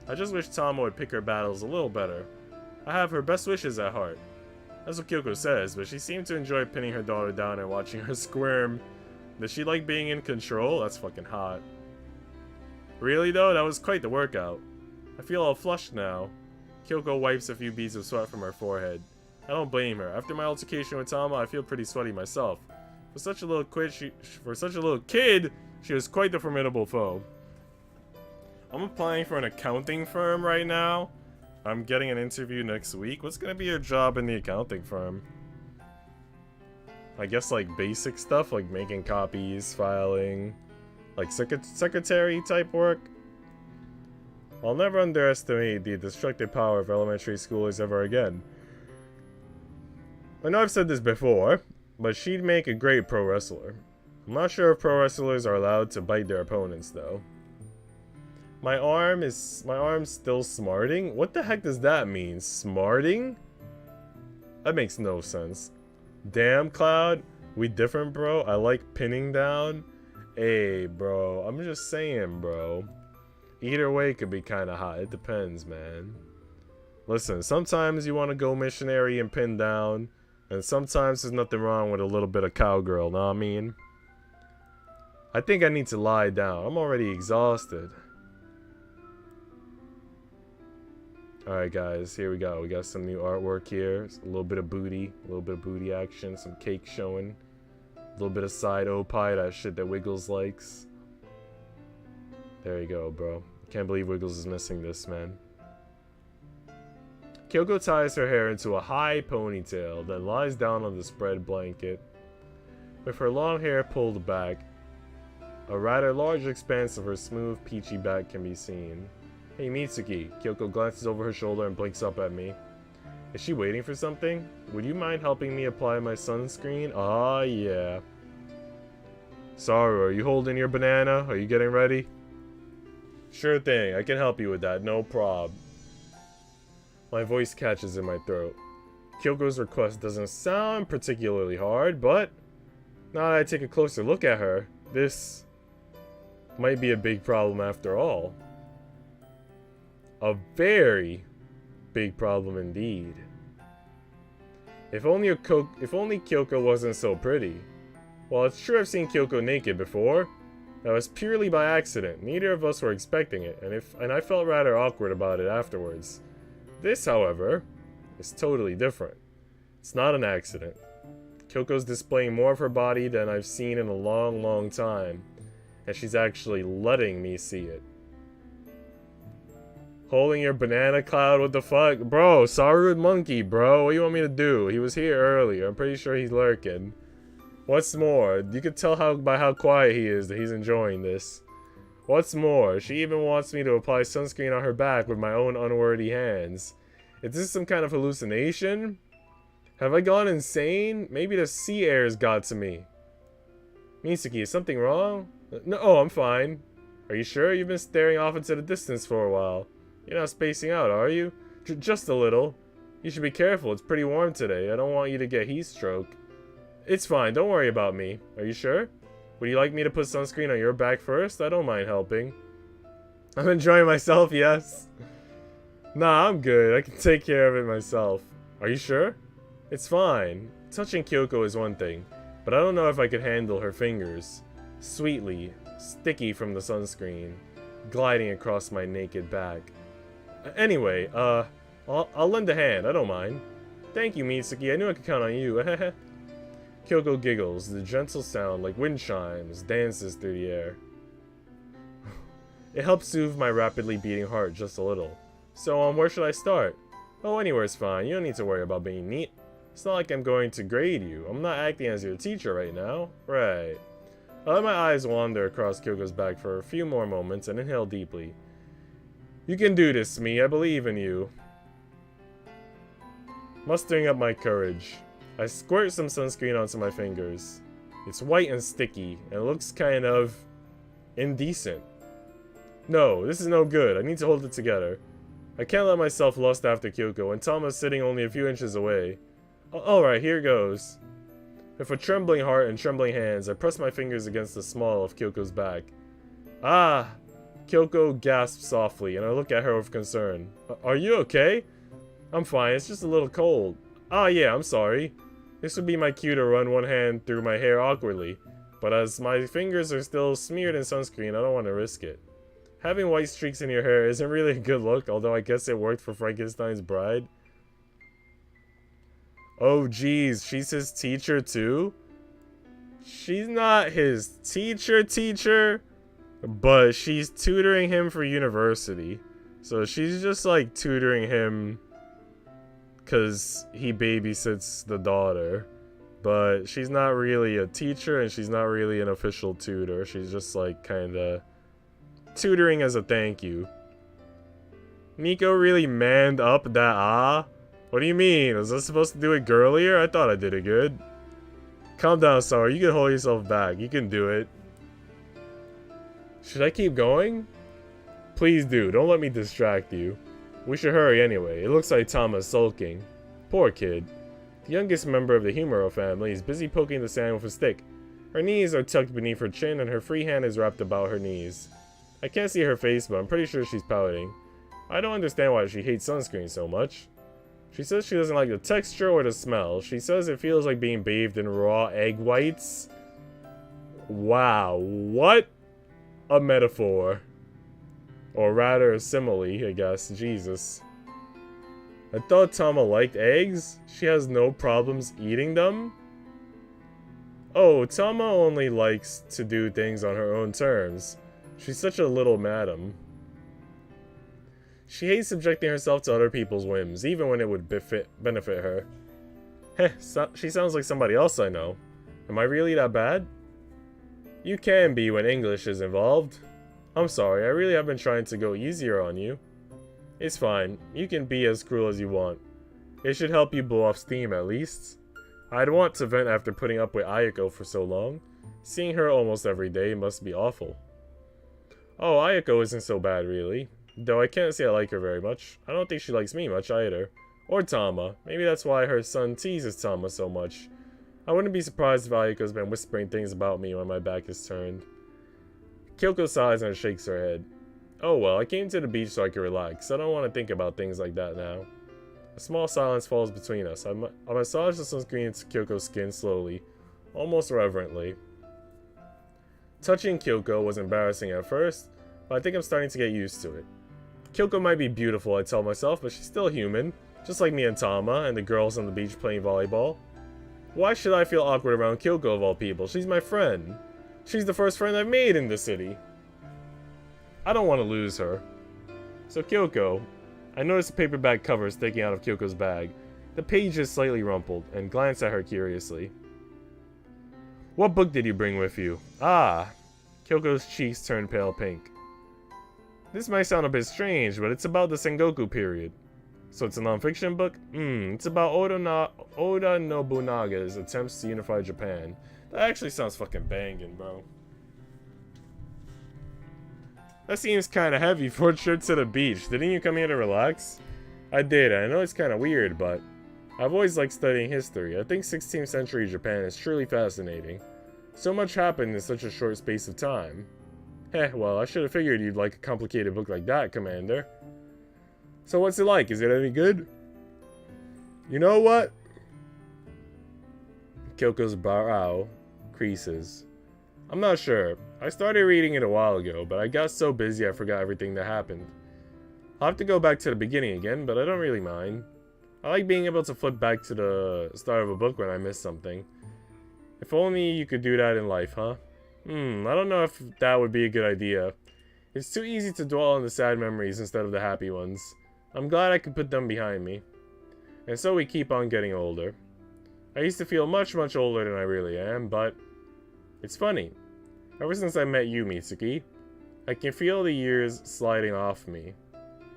I just wish Tama would pick her battles a little better. I have her best wishes at heart. That's what Kyoko says, but she seemed to enjoy pinning her daughter down and watching her squirm. Does she like being in control? That's fucking hot. Really though, that was quite the workout. I feel all flushed now. Kyoko wipes a few beads of sweat from her forehead. I don't blame her. After my altercation with Tama, I feel pretty sweaty myself. For such a little kid, she was quite the formidable foe. I'm applying for an accounting firm right now. I'm getting an interview next week. What's gonna be your job in the accounting firm? I guess like basic stuff, like making copies, filing, like secretary type work. I'll never underestimate the destructive power of elementary schoolers ever again. I know I've said this before, but she'd make a great pro wrestler. I'm not sure if pro wrestlers are allowed to bite their opponents though. My arm's still smarting? What the heck does that mean? Smarting? That makes no sense. Damn, Cloud, we different, bro. I like pinning down. Hey, bro, I'm just saying, bro. Either way could be kind of hot. It depends, man. Listen, sometimes you want to go missionary and pin down, and sometimes there's nothing wrong with a little bit of cowgirl, know what I mean? I think I need to lie down. I'm already exhausted. Alright guys, here we go. We got some new artwork here. A little bit of booty action, some cake showing. A little bit of side opie, that shit that Wiggles likes. There you go, bro. Can't believe Wiggles is missing this, man. Kyoko ties her hair into a high ponytail, then lies down on the spread blanket. With her long hair pulled back, a rather large expanse of her smooth, peachy back can be seen. Hey Mitsuki, Kyoko glances over her shoulder and blinks up at me. Is she waiting for something? Would you mind helping me apply my sunscreen? Ah, yeah. Saru, are you holding your banana? Are you getting ready? Sure thing, I can help you with that, no prob. My voice catches in my throat. Kyoko's request doesn't sound particularly hard, but now that I take a closer look at her, this might be a big problem after all. A very big problem indeed. If only Kyoko wasn't so pretty. Well, it's true I've seen Kyoko naked before. That was purely by accident. Neither of us were expecting it, and I felt rather awkward about it afterwards. This, however, is totally different. It's not an accident. Kyoko's displaying more of her body than I've seen in a long, long time, and she's actually letting me see it. Holding your banana, Cloud? What the fuck? Bro, Saru monkey, bro. What do you want me to do? He was here earlier. I'm pretty sure he's lurking. What's more, you can tell by how quiet he is that he's enjoying this. What's more, she even wants me to apply sunscreen on her back with my own unworthy hands. Is this some kind of hallucination? Have I gone insane? Maybe the sea air's got to me. Mitsuki, is something wrong? No, oh, I'm fine. Are you sure? You've been staring off into the distance for a while. You're not spacing out, are you? Just a little. You should be careful, it's pretty warm today. I don't want you to get heat stroke. It's fine, don't worry about me. Are you sure? Would you like me to put sunscreen on your back first? I don't mind helping. I'm enjoying myself, yes. Nah, I'm good. I can take care of it myself. Are you sure? It's fine. Touching Kyoko is one thing, but I don't know if I could handle her fingers. Sweetly, sticky from the sunscreen, gliding across my naked back. Anyway, I'll lend a hand. I don't mind. Thank you, Mitsuki. I knew I could count on you. Kyoko giggles. The gentle sound, like wind chimes, dances through the air. It helps soothe my rapidly beating heart just a little. So, where should I start? Oh, anywhere's fine. You don't need to worry about being neat. It's not like I'm going to grade you. I'm not acting as your teacher right now. Right. I let my eyes wander across Kyoko's back for a few more moments and inhale deeply. You can do this, me. I believe in you. Mustering up my courage, I squirt some sunscreen onto my fingers. It's white and sticky, and it looks kind of indecent. No, this is no good. I need to hold it together. I can't let myself lust after Kyoko, and Tama's sitting only a few inches away. Alright, here goes. With a trembling heart and trembling hands, I press my fingers against the small of Kyoko's back. Ah! Kyoko gasps softly, and I look at her with concern. Are you okay? I'm fine, it's just a little cold. Ah yeah, I'm sorry. This would be my cue to run one hand through my hair awkwardly, but as my fingers are still smeared in sunscreen, I don't want to risk it. Having white streaks in your hair isn't really a good look, although I guess it worked for Frankenstein's bride. Oh geez, she's his teacher too? She's not his teacher, but she's tutoring him for university. So she's just like tutoring him because he babysits the daughter. But she's not really a teacher and she's not really an official tutor. She's just like kinda tutoring as a thank you. Nico really manned up that ah? What do you mean? Was I supposed to do it girlier? I thought I did it good. Calm down, Sora. You can hold yourself back. You can do it. Should I keep going? Please do. Don't let me distract you. We should hurry anyway. It looks like Tama's sulking. Poor kid. The youngest member of the Humero family is busy poking the sand with a stick. Her knees are tucked beneath her chin and her free hand is wrapped about her knees. I can't see her face, but I'm pretty sure she's pouting. I don't understand why she hates sunscreen so much. She says she doesn't like the texture or the smell. She says it feels like being bathed in raw egg whites. Wow, what a metaphor. Or rather, a simile, I guess. Jesus. I thought Tama liked eggs? She has no problems eating them? Oh, Tama only likes to do things on her own terms. She's such a little madam. She hates subjecting herself to other people's whims, even when it would benefit her. Heh, she sounds like somebody else I know. Am I really that bad? You can be when English is involved. I'm sorry, I really have been trying to go easier on you. It's fine, you can be as cruel as you want. It should help you blow off steam at least. I'd want to vent after putting up with Ayako for so long. Seeing her almost every day must be awful. Oh, Ayako isn't so bad really. Though I can't say I like her very much. I don't think she likes me much either. Or Tama. Maybe that's why her son teases Tama so much. I wouldn't be surprised if Ayako's been whispering things about me when my back is turned. Kyoko sighs and shakes her head. Oh well, I came to the beach so I could relax. I don't want to think about things like that now. A small silence falls between us. I massage the sunscreen into Kyoko's skin slowly, almost reverently. Touching Kyoko was embarrassing at first, but I think I'm starting to get used to it. Kyoko might be beautiful, I tell myself, but she's still human, just like me and Tama and the girls on the beach playing volleyball. Why should I feel awkward around Kyoko of all people? She's my friend. She's the first friend I've made in the city. I don't want to lose her. So Kyoko, I notice the paperback cover sticking out of Kyoko's bag. The page is slightly rumpled, and glance at her curiously. What book did you bring with you? Ah! Kyoko's cheeks turn pale pink. This might sound a bit strange, but it's about the Sengoku period. So it's a non-fiction book? It's about Oda Nobunaga's attempts to unify Japan. That actually sounds fucking banging, bro. That seems kinda heavy for a trip to the beach. Didn't you come here to relax? I did. I know it's kinda weird, but I've always liked studying history. I think 16th century Japan is truly fascinating. So much happened in such a short space of time. Heh, well, I should have figured you'd like a complicated book like that, Commander. So what's it like? Is it any good? You know what? Kyoko's brow creases. I'm not sure. I started reading it a while ago, but I got so busy I forgot everything that happened. I'll have to go back to the beginning again, but I don't really mind. I like being able to flip back to the start of a book when I miss something. If only you could do that in life, huh? I don't know if that would be a good idea. It's too easy to dwell on the sad memories instead of the happy ones. I'm glad I could put them behind me. And so we keep on getting older. I used to feel much older than I really am, but it's funny. Ever since I met you, Mitsuki, I can feel the years sliding off me.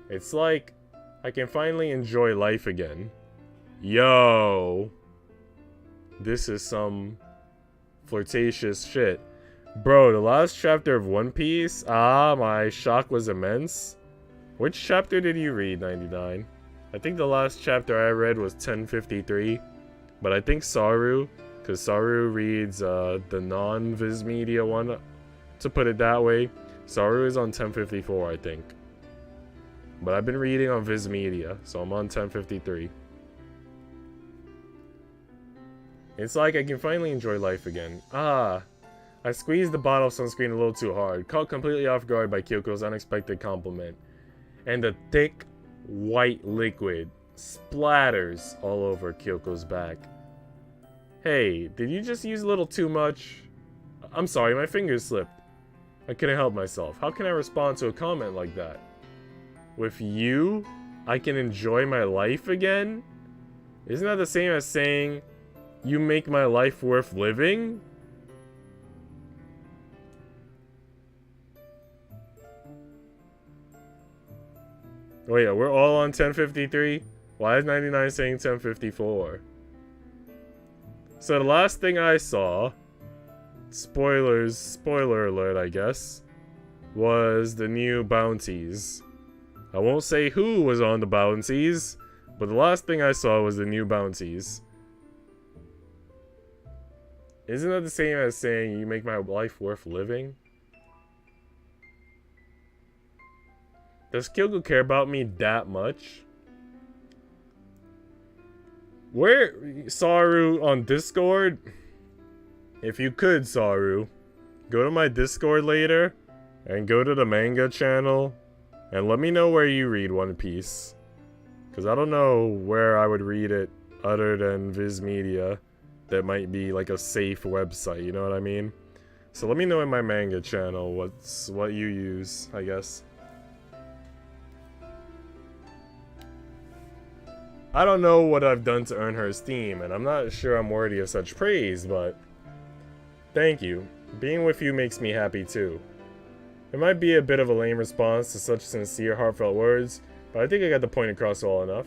It's like I can finally enjoy life again. Yo! This is some flirtatious shit. Bro, the last chapter of One Piece? Ah, my shock was immense. Which chapter did you read, 99? I think the last chapter I read was 1053. But I think Saru, because Saru reads the non-Viz Media one, to put it that way. Saru is on 1054, I think. But I've been reading on Viz Media, so I'm on 1053. It's like I can finally enjoy life again. Ah, I squeezed the bottle of sunscreen a little too hard, caught completely off guard by Kyoko's unexpected compliment. And the thick, white liquid splatters all over Kyoko's back. Hey, did you just use a little too much? I'm sorry, my fingers slipped. I couldn't help myself. How can I respond to a comment like that? With you, I can enjoy my life again? Isn't that the same as saying, you make my life worth living? Oh yeah, we're all on 1053? Why is 99 saying 1054? So the last thing I saw, spoilers, spoiler alert I guess, was the new bounties. I won't say who was on the bounties, but the last thing I saw was the new bounties. Isn't that the same as saying you make my life worth living? Does Kyoko care about me that much? Where, Saru, on Discord? If you could, Saru, go to my Discord later and go to the manga channel and let me know where you read One Piece. Because I don't know where I would read it other than Viz Media. That might be like a safe website, you know what I mean? So let me know in my manga channel what you use, I guess. I don't know what I've done to earn her esteem, and I'm not sure I'm worthy of such praise, but thank you. Being with you makes me happy too. It might be a bit of a lame response to such sincere, heartfelt words, but I think I got the point across well enough.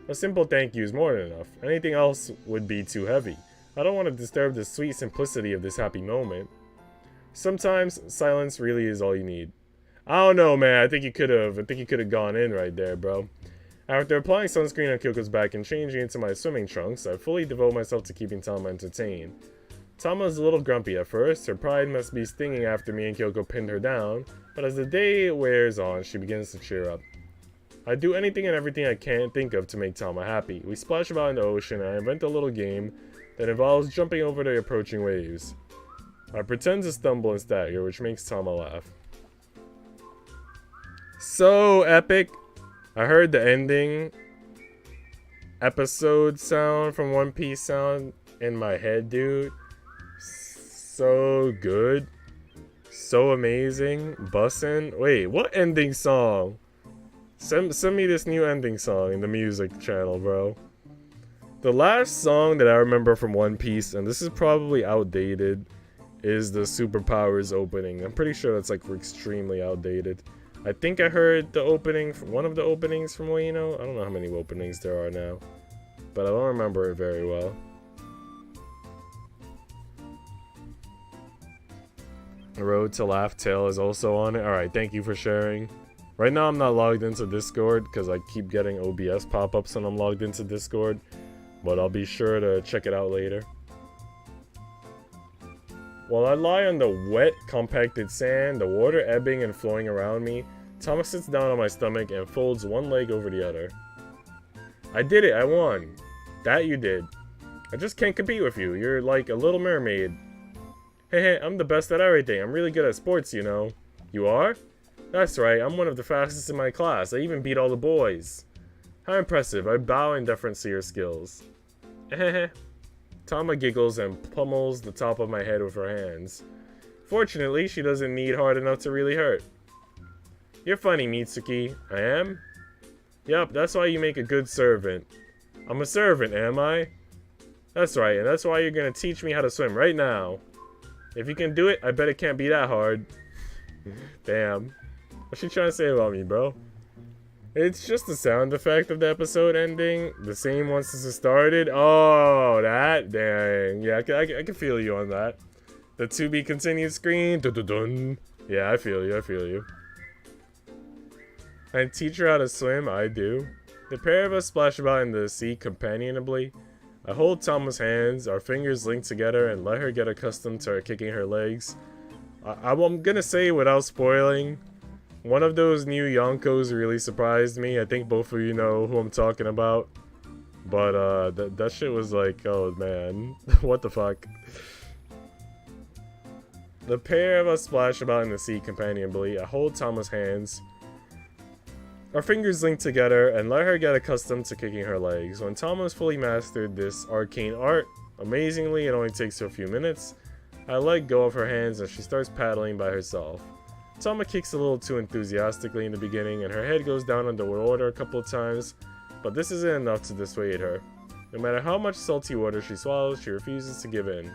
A simple thank you is more than enough. Anything else would be too heavy. I don't want to disturb the sweet simplicity of this happy moment. Sometimes silence really is all you need. I don't know, man. I think you could have gone in right there, bro. After applying sunscreen on Kyoko's back and changing into my swimming trunks, I fully devote myself to keeping Tama entertained. Tama is a little grumpy at first. Her pride must be stinging after me and Kyoko pinned her down, but as the day wears on, she begins to cheer up. I do anything and everything I can think of to make Tama happy. We splash about in the ocean, and I invent a little game that involves jumping over the approaching waves. I pretend to stumble and stagger, which makes Tama laugh. So epic! I heard the ending episode sound from One Piece sound in my head, dude. So good. So amazing. Bussin'. Wait, what ending song? Send me this new ending song in the music channel, bro. The last song that I remember from One Piece, and this is probably outdated, is the Superpowers opening. I'm pretty sure that's like extremely outdated. I think I heard the opening, one of the openings from Wano. I don't know how many openings there are now, but I don't remember it very well. Road to Laugh Tale is also on it. Alright, thank you for sharing. Right now I'm not logged into Discord because I keep getting OBS pop-ups when I'm logged into Discord. But I'll be sure to check it out later. While I lie on the wet, compacted sand, the water ebbing and flowing around me, Thomas sits down on my stomach and folds one leg over the other. I did it, I won. That you did. I just can't compete with you. You're like a little mermaid. Hey, I'm the best at everything. I'm really good at sports, you know. You are? That's right, I'm one of the fastest in my class. I even beat all the boys. How impressive. I bow in deference to your skills. Tama giggles and pummels the top of my head with her hands. Fortunately, she doesn't need hard enough to really hurt. You're funny, Mitsuki. I am? Yep, that's why you make a good servant. I'm a servant, am I? That's right, and that's why you're gonna teach me how to swim right now. If you can do it, I bet it can't be that hard. Damn. What's she trying to say about me, bro? It's just the sound effect of the episode ending. The same one since it started. Oh, that dang. Yeah, I can feel you on that. The to be continued screen. Dun, dun, dun. Yeah, I feel you. I feel you. And teach her how to swim. I do. The pair of us splash about in the sea companionably. I hold Tama's hands, our fingers linked together, and let her get accustomed to her kicking her legs. I'm gonna say without spoiling, one of those new Yonkos really surprised me. I think both of you know who I'm talking about. But that shit was like, oh man, what the fuck. The pair of us splash about in the sea companionably. I hold Tama's hands, our fingers linked together, and let her get accustomed to kicking her legs. When Tama's fully mastered this arcane art, amazingly, it only takes her a few minutes, I let go of her hands and she starts paddling by herself. Tama kicks a little too enthusiastically in the beginning, and her head goes down underwater a couple of times, but this isn't enough to dissuade her. No matter how much salty water she swallows, she refuses to give in.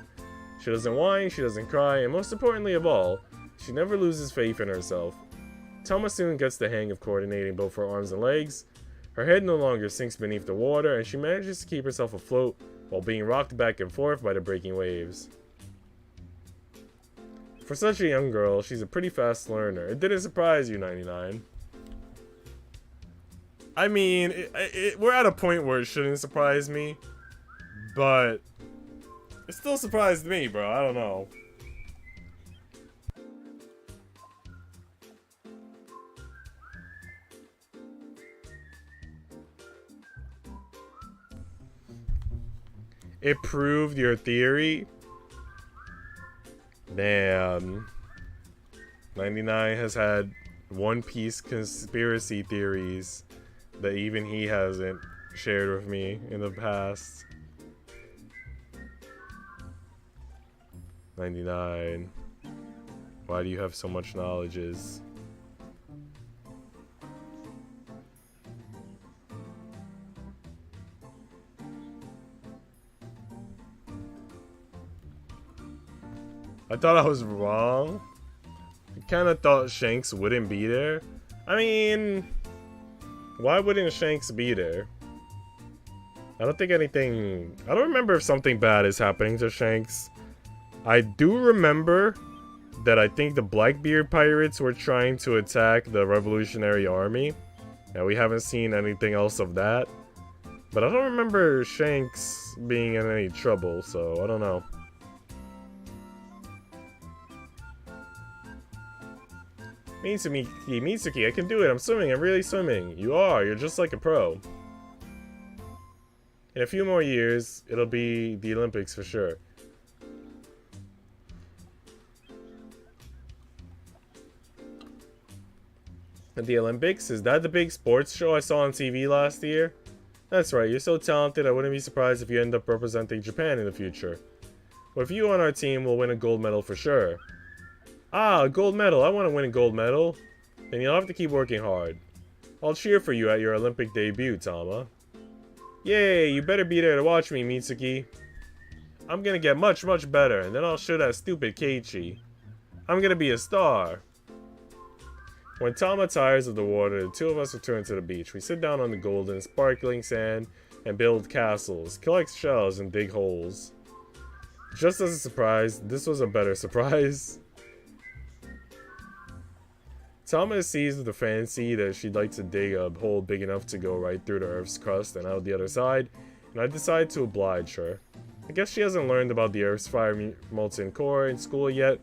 She doesn't whine, she doesn't cry, and most importantly of all, she never loses faith in herself. Tama soon gets the hang of coordinating both her arms and legs. Her head no longer sinks beneath the water, and she manages to keep herself afloat while being rocked back and forth by the breaking waves. For such a young girl, she's a pretty fast learner. It didn't surprise you, 99. I mean, we're at a point where it shouldn't surprise me, but it still surprised me, bro. I don't know. It proved your theory? Damn. 99 has had One Piece conspiracy theories that even he hasn't shared with me in the past. 99. Why do you have so much knowledges? I thought I was wrong. I kind of thought Shanks wouldn't be there. I mean, why wouldn't Shanks be there? I don't think anything... I don't remember if something bad is happening to Shanks. I do remember that I think the Blackbeard pirates were trying to attack the Revolutionary Army. And we haven't seen anything else of that. But I don't remember Shanks being in any trouble, so I don't know. Mitsuki, I can do it. I'm swimming. I'm really swimming. You are. You're just like a pro. In a few more years, it'll be the Olympics for sure. The Olympics? Is that the big sports show I saw on TV last year? That's right. You're so talented, I wouldn't be surprised if you end up representing Japan in the future. With you on our team, we'll win a gold medal for sure. Ah, a gold medal. I want to win a gold medal. Then you'll have to keep working hard. I'll cheer for you at your Olympic debut, Tama. Yay, you better be there to watch me, Mitsuki. I'm gonna get much, much better, and then I'll show that stupid Keiichi. I'm gonna be a star. When Tama tires of the water, the two of us return to the beach. We sit down on the golden, sparkling sand and build castles, collect shells, and dig holes. Just as a surprise, this was a better surprise. Tama is seized with the fancy that she'd like to dig a hole big enough to go right through the Earth's crust and out the other side, and I decide to oblige her. I guess she hasn't learned about the Earth's fire molten core in school yet,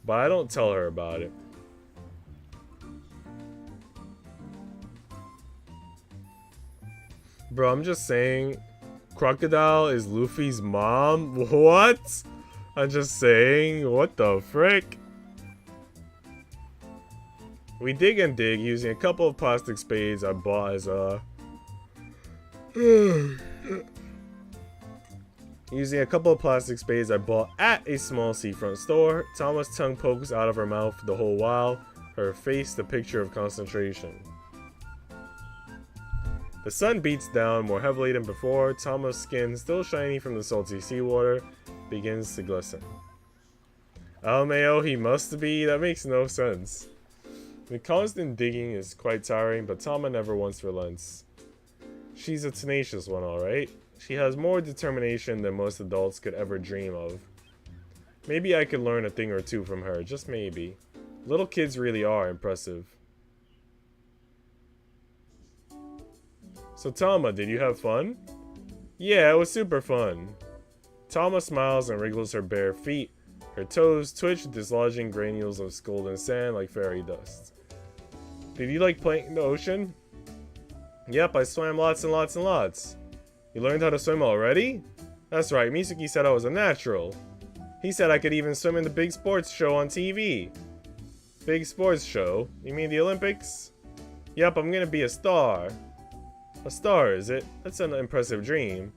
but I don't tell her about it. Bro, I'm just saying, Crocodile is Luffy's mom? What? I'm just saying, what the frick? We dig and dig using a couple of plastic spades I bought as a... Using a couple of plastic spades I bought at a small seafront store. Tama's tongue pokes out of her mouth the whole while, her face the picture of concentration. The sun beats down more heavily than before. Tama's skin, still shiny from the salty seawater, begins to glisten. LMAO, he must be? That makes no sense. The constant digging is quite tiring, but Tama never once relents. She's a tenacious one, alright. She has more determination than most adults could ever dream of. Maybe I could learn a thing or two from her, just maybe. Little kids really are impressive. So Tama, did you have fun? Yeah, it was super fun. Tama smiles and wriggles her bare feet. Her toes twitch, dislodging granules of golden sand like fairy dust. Did you like playing in the ocean? Yep, I swam lots and lots and lots. You learned how to swim already? That's right, Mitsuki said I was a natural. He said I could even swim in the big sports show on TV. Big sports show? You mean the Olympics? Yep, I'm gonna be a star. A star, is it? That's an impressive dream.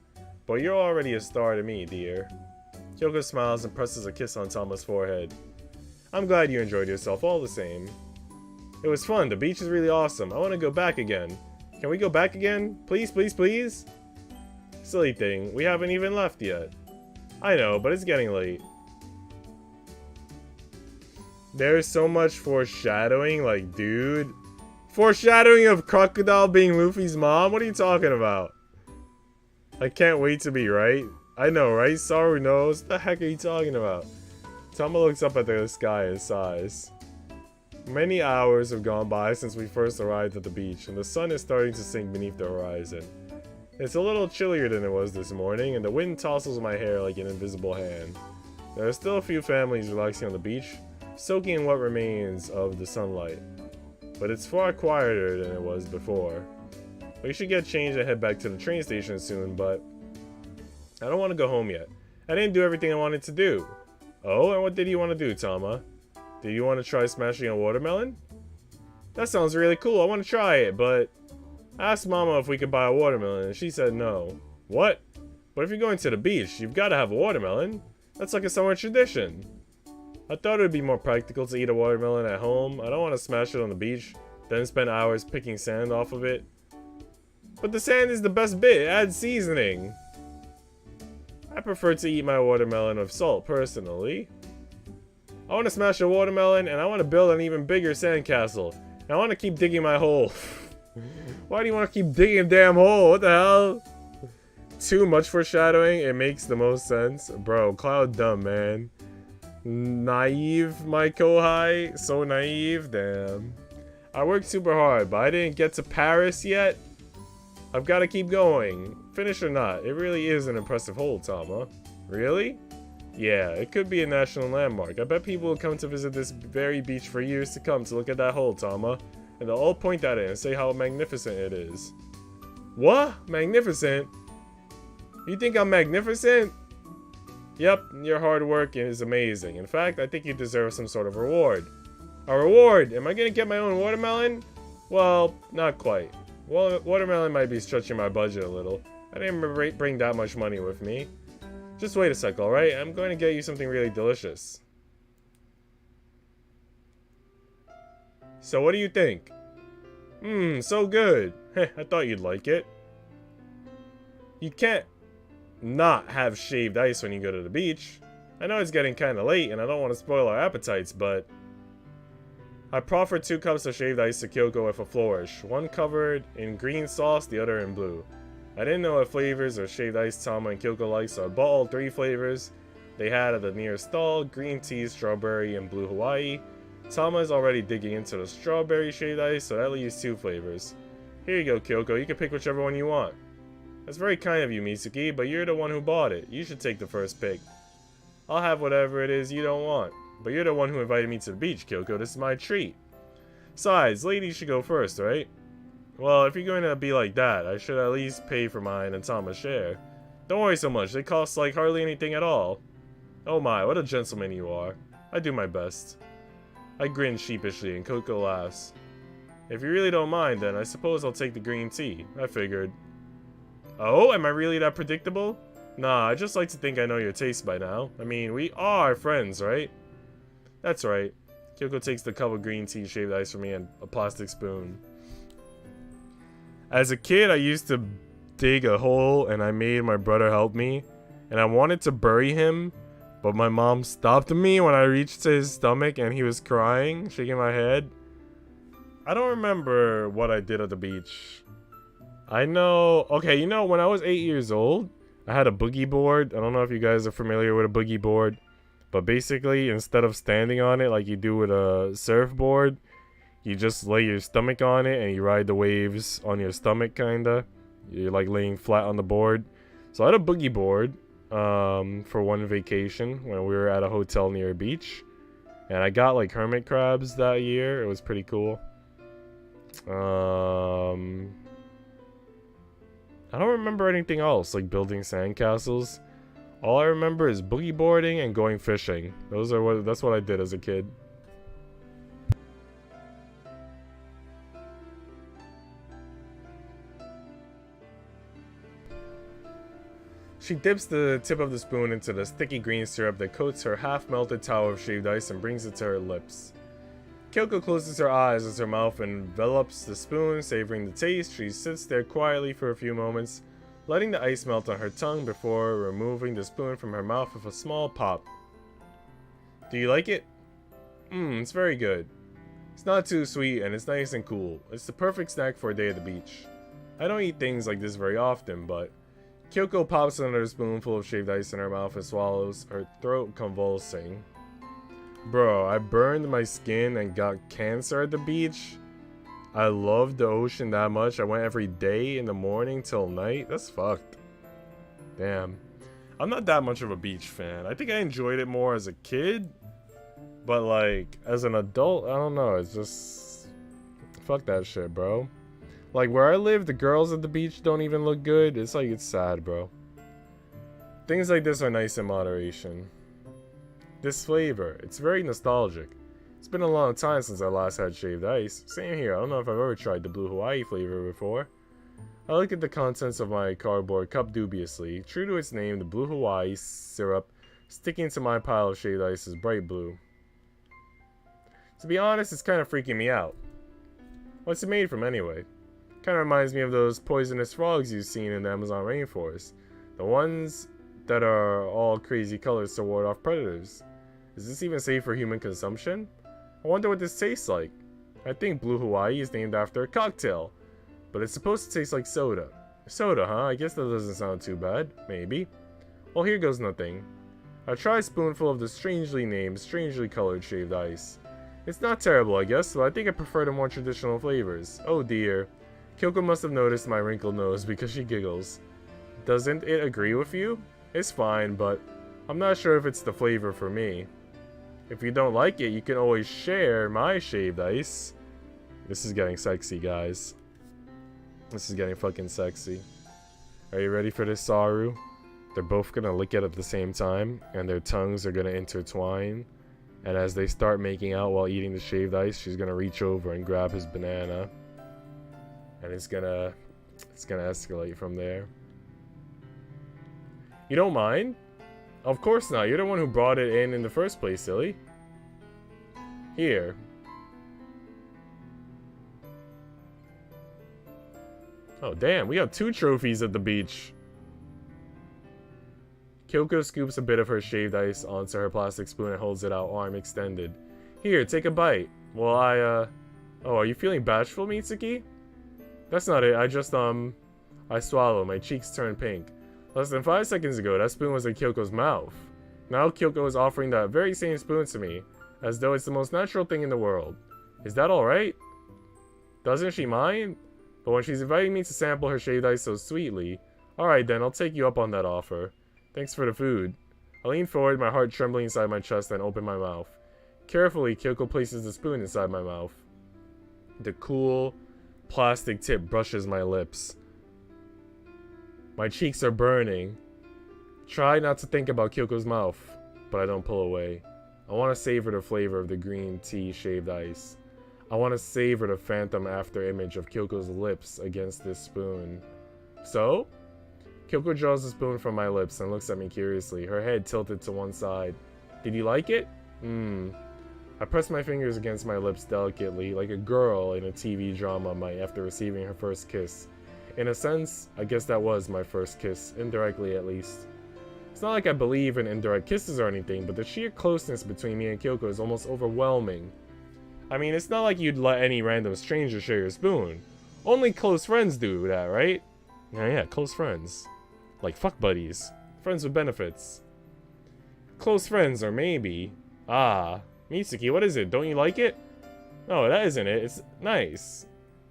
But you're already a star to me, dear. Kyoko smiles and presses a kiss on Tama's forehead. I'm glad you enjoyed yourself all the same. It was fun. The beach is really awesome. I want to go back again. Can we go back again? Please, please, please? Silly thing. We haven't even left yet. I know, but it's getting late. There's so much foreshadowing, like, dude. Foreshadowing of Crocodile being Luffy's mom? What are you talking about? I can't wait to be right. I know, right? Saru knows. What the heck are you talking about? Tama looks up at the sky and sighs. Many hours have gone by since we first arrived at the beach, and the sun is starting to sink beneath the horizon. It's a little chillier than it was this morning, and the wind tousles my hair like an invisible hand. There are still a few families relaxing on the beach, soaking in what remains of the sunlight. But it's far quieter than it was before. We should get changed and head back to the train station soon, but I don't want to go home yet. I didn't do everything I wanted to do. Oh, and what did you want to do, Tama? Do you want to try smashing a watermelon? That sounds really cool. I want to try it, but I asked Mama if we could buy a watermelon, and she said no. What? But if you're going to the beach, you've got to have a watermelon. That's like a summer tradition. I thought it would be more practical to eat a watermelon at home. I don't want to smash it on the beach, then spend hours picking sand off of it. But the sand is the best bit. It adds seasoning. I prefer to eat my watermelon with salt, personally. I want to smash a watermelon, and I want to build an even bigger sandcastle. And I want to keep digging my hole. Why do you want to keep digging a damn hole? What the hell? Too much foreshadowing? It makes the most sense. Bro, Cloud dumb, man. Naive, my Kohai. So naive, damn. I worked super hard, but I didn't get to Paris yet. I've got to keep going. Finish or not, it really is an impressive hole, Tama. Really? Yeah, it could be a national landmark. I bet people will come to visit this very beach for years to come to look at that hole, Tama. And they'll all point at it and say how magnificent it is. What? Magnificent? You think I'm magnificent? Yep, your hard work is amazing. In fact, I think you deserve some sort of reward. A reward? Am I gonna get my own watermelon? Well, not quite. Well, watermelon might be stretching my budget a little. I didn't bring that much money with me. Just wait a sec, alright? I'm going to get you something really delicious. So what do you think? So good. Heh, I thought you'd like it. You can't not have shaved ice when you go to the beach. I know it's getting kind of late and I don't want to spoil our appetites, but I proffered 2 cups of shaved ice to Kyoko with a flourish. One covered in green sauce, the other in blue. I didn't know what flavors of shaved ice Tama and Kyoko liked, so I bought all 3 flavors they had at the nearest stall: green tea, strawberry, and blue Hawaii. Tama is already digging into the strawberry shaved ice, so that leaves 2 flavors. Here you go, Kyoko. You can pick whichever one you want. That's very kind of you, Mitsuki, but you're the one who bought it. You should take the first pick. I'll have whatever it is you don't want. But you're the one who invited me to the beach, Kyoko. This is my treat. Besides, ladies should go first, right? Well, if you're going to be like that, I should at least pay for mine and Tama's share. Don't worry so much. They cost like hardly anything at all. Oh my, what a gentleman you are. I do my best. I grin sheepishly and Kyoko laughs. If you really don't mind, then I suppose I'll take the green tea. I figured. Oh, am I really that predictable? Nah, I just like to think I know your taste by now. I mean, we are friends, right? That's right. Kyoko takes the cup of green tea shaved ice from me and a plastic spoon. As a kid, I used to dig a hole and I made my brother help me. And I wanted to bury him, but my mom stopped me when I reached his stomach and he was crying, shaking my head. I don't remember what I did at the beach. I know, okay, you know, when I was 8 years old, I had a boogie board. I don't know if you guys are familiar with a boogie board. But basically, instead of standing on it like you do with a surfboard, you just lay your stomach on it and you ride the waves on your stomach, kinda. You're like laying flat on the board. So I had a boogie board for one vacation when we were at a hotel near a beach. And I got like hermit crabs that year. It was pretty cool. I don't remember anything else, like building sandcastles. All I remember is boogie boarding and going fishing. That's what I did as a kid. She dips the tip of the spoon into the sticky green syrup that coats her half-melted tower of shaved ice and brings it to her lips. Kyoko closes her eyes as her mouth envelops the spoon, savoring the taste. She sits there quietly for a few moments, letting the ice melt on her tongue before removing the spoon from her mouth with a small pop. Do you like it? It's very good. It's not too sweet and it's nice and cool. It's the perfect snack for a day at the beach. I don't eat things like this very often, but... Kyoko pops another spoonful of shaved ice in her mouth and swallows, her throat convulsing. Bro, I burned my skin and got cancer at the beach. I love the ocean that much. I went every day in the morning till night. That's fucked. Damn. I'm not that much of a beach fan. I think I enjoyed it more as a kid. But like, as an adult, I don't know. It's just... Fuck that shit, bro. Like, where I live, the girls at the beach don't even look good. It's like, it's sad, bro. Things like this are nice in moderation. This flavor, it's very nostalgic. It's been a long time since I last had shaved ice. Same here, I don't know if I've ever tried the Blue Hawaii flavor before. I look at the contents of my cardboard cup dubiously. True to its name, the Blue Hawaii syrup sticking to my pile of shaved ice is bright blue. To be honest, it's kind of freaking me out. What's it made from anyway? Kind of reminds me of those poisonous frogs you've seen in the Amazon rainforest. The ones that are all crazy colors to ward off predators. Is this even safe for human consumption? I wonder what this tastes like. I think Blue Hawaii is named after a cocktail, but it's supposed to taste like soda. Soda, huh? I guess that doesn't sound too bad. Maybe. Well, here goes nothing. I try a spoonful of the strangely named, strangely colored shaved ice. It's not terrible, I guess, but I think I prefer the more traditional flavors. Oh dear. Kyoko must have noticed my wrinkled nose because she giggles. Doesn't it agree with you? It's fine, but I'm not sure if it's the flavor for me. If you don't like it, you can always share my shaved ice. This is getting sexy, guys. This is getting fucking sexy. Are you ready for this, Saru? They're both gonna lick it at the same time, and their tongues are gonna intertwine. And as they start making out while eating the shaved ice, she's gonna reach over and grab his banana. And it's gonna escalate from there. You don't mind? Of course not. You're the one who brought it in the first place, silly. Here. Oh, damn. We got 2 trophies at the beach. Kyoko scoops a bit of her shaved ice onto her plastic spoon and holds it out, arm extended. Here, take a bite. Well, Oh, are you feeling bashful, Mitsuki? That's not it. I swallow. My cheeks turn pink. Less than 5 seconds ago, that spoon was in Kyoko's mouth. Now Kyoko is offering that very same spoon to me, as though it's the most natural thing in the world. Is that alright? Doesn't she mind? But when she's inviting me to sample her shaved ice so sweetly, alright then, I'll take you up on that offer. Thanks for the food. I lean forward, my heart trembling inside my chest, and open my mouth. Carefully, Kyoko places the spoon inside my mouth. The cool, plastic tip brushes my lips. My cheeks are burning. Try not to think about Kyoko's mouth, but I don't pull away. I want to savor the flavor of the green tea shaved ice. I want to savor the phantom after image of Kyoko's lips against this spoon. So? Kyoko draws the spoon from my lips and looks at me curiously, her head tilted to one side. Did you like it? I press my fingers against my lips delicately, like a girl in a TV drama might after receiving her first kiss. In a sense, I guess that was my first kiss, indirectly at least. It's not like I believe in indirect kisses or anything, but the sheer closeness between me and Kyoko is almost overwhelming. I mean, it's not like you'd let any random stranger share your spoon. Only close friends do that, right? Yeah, close friends. Like fuck buddies. Friends with benefits. close friends, or maybe... Ah, Mitsuki, what is it? Don't you like it? No, that isn't it. It's nice.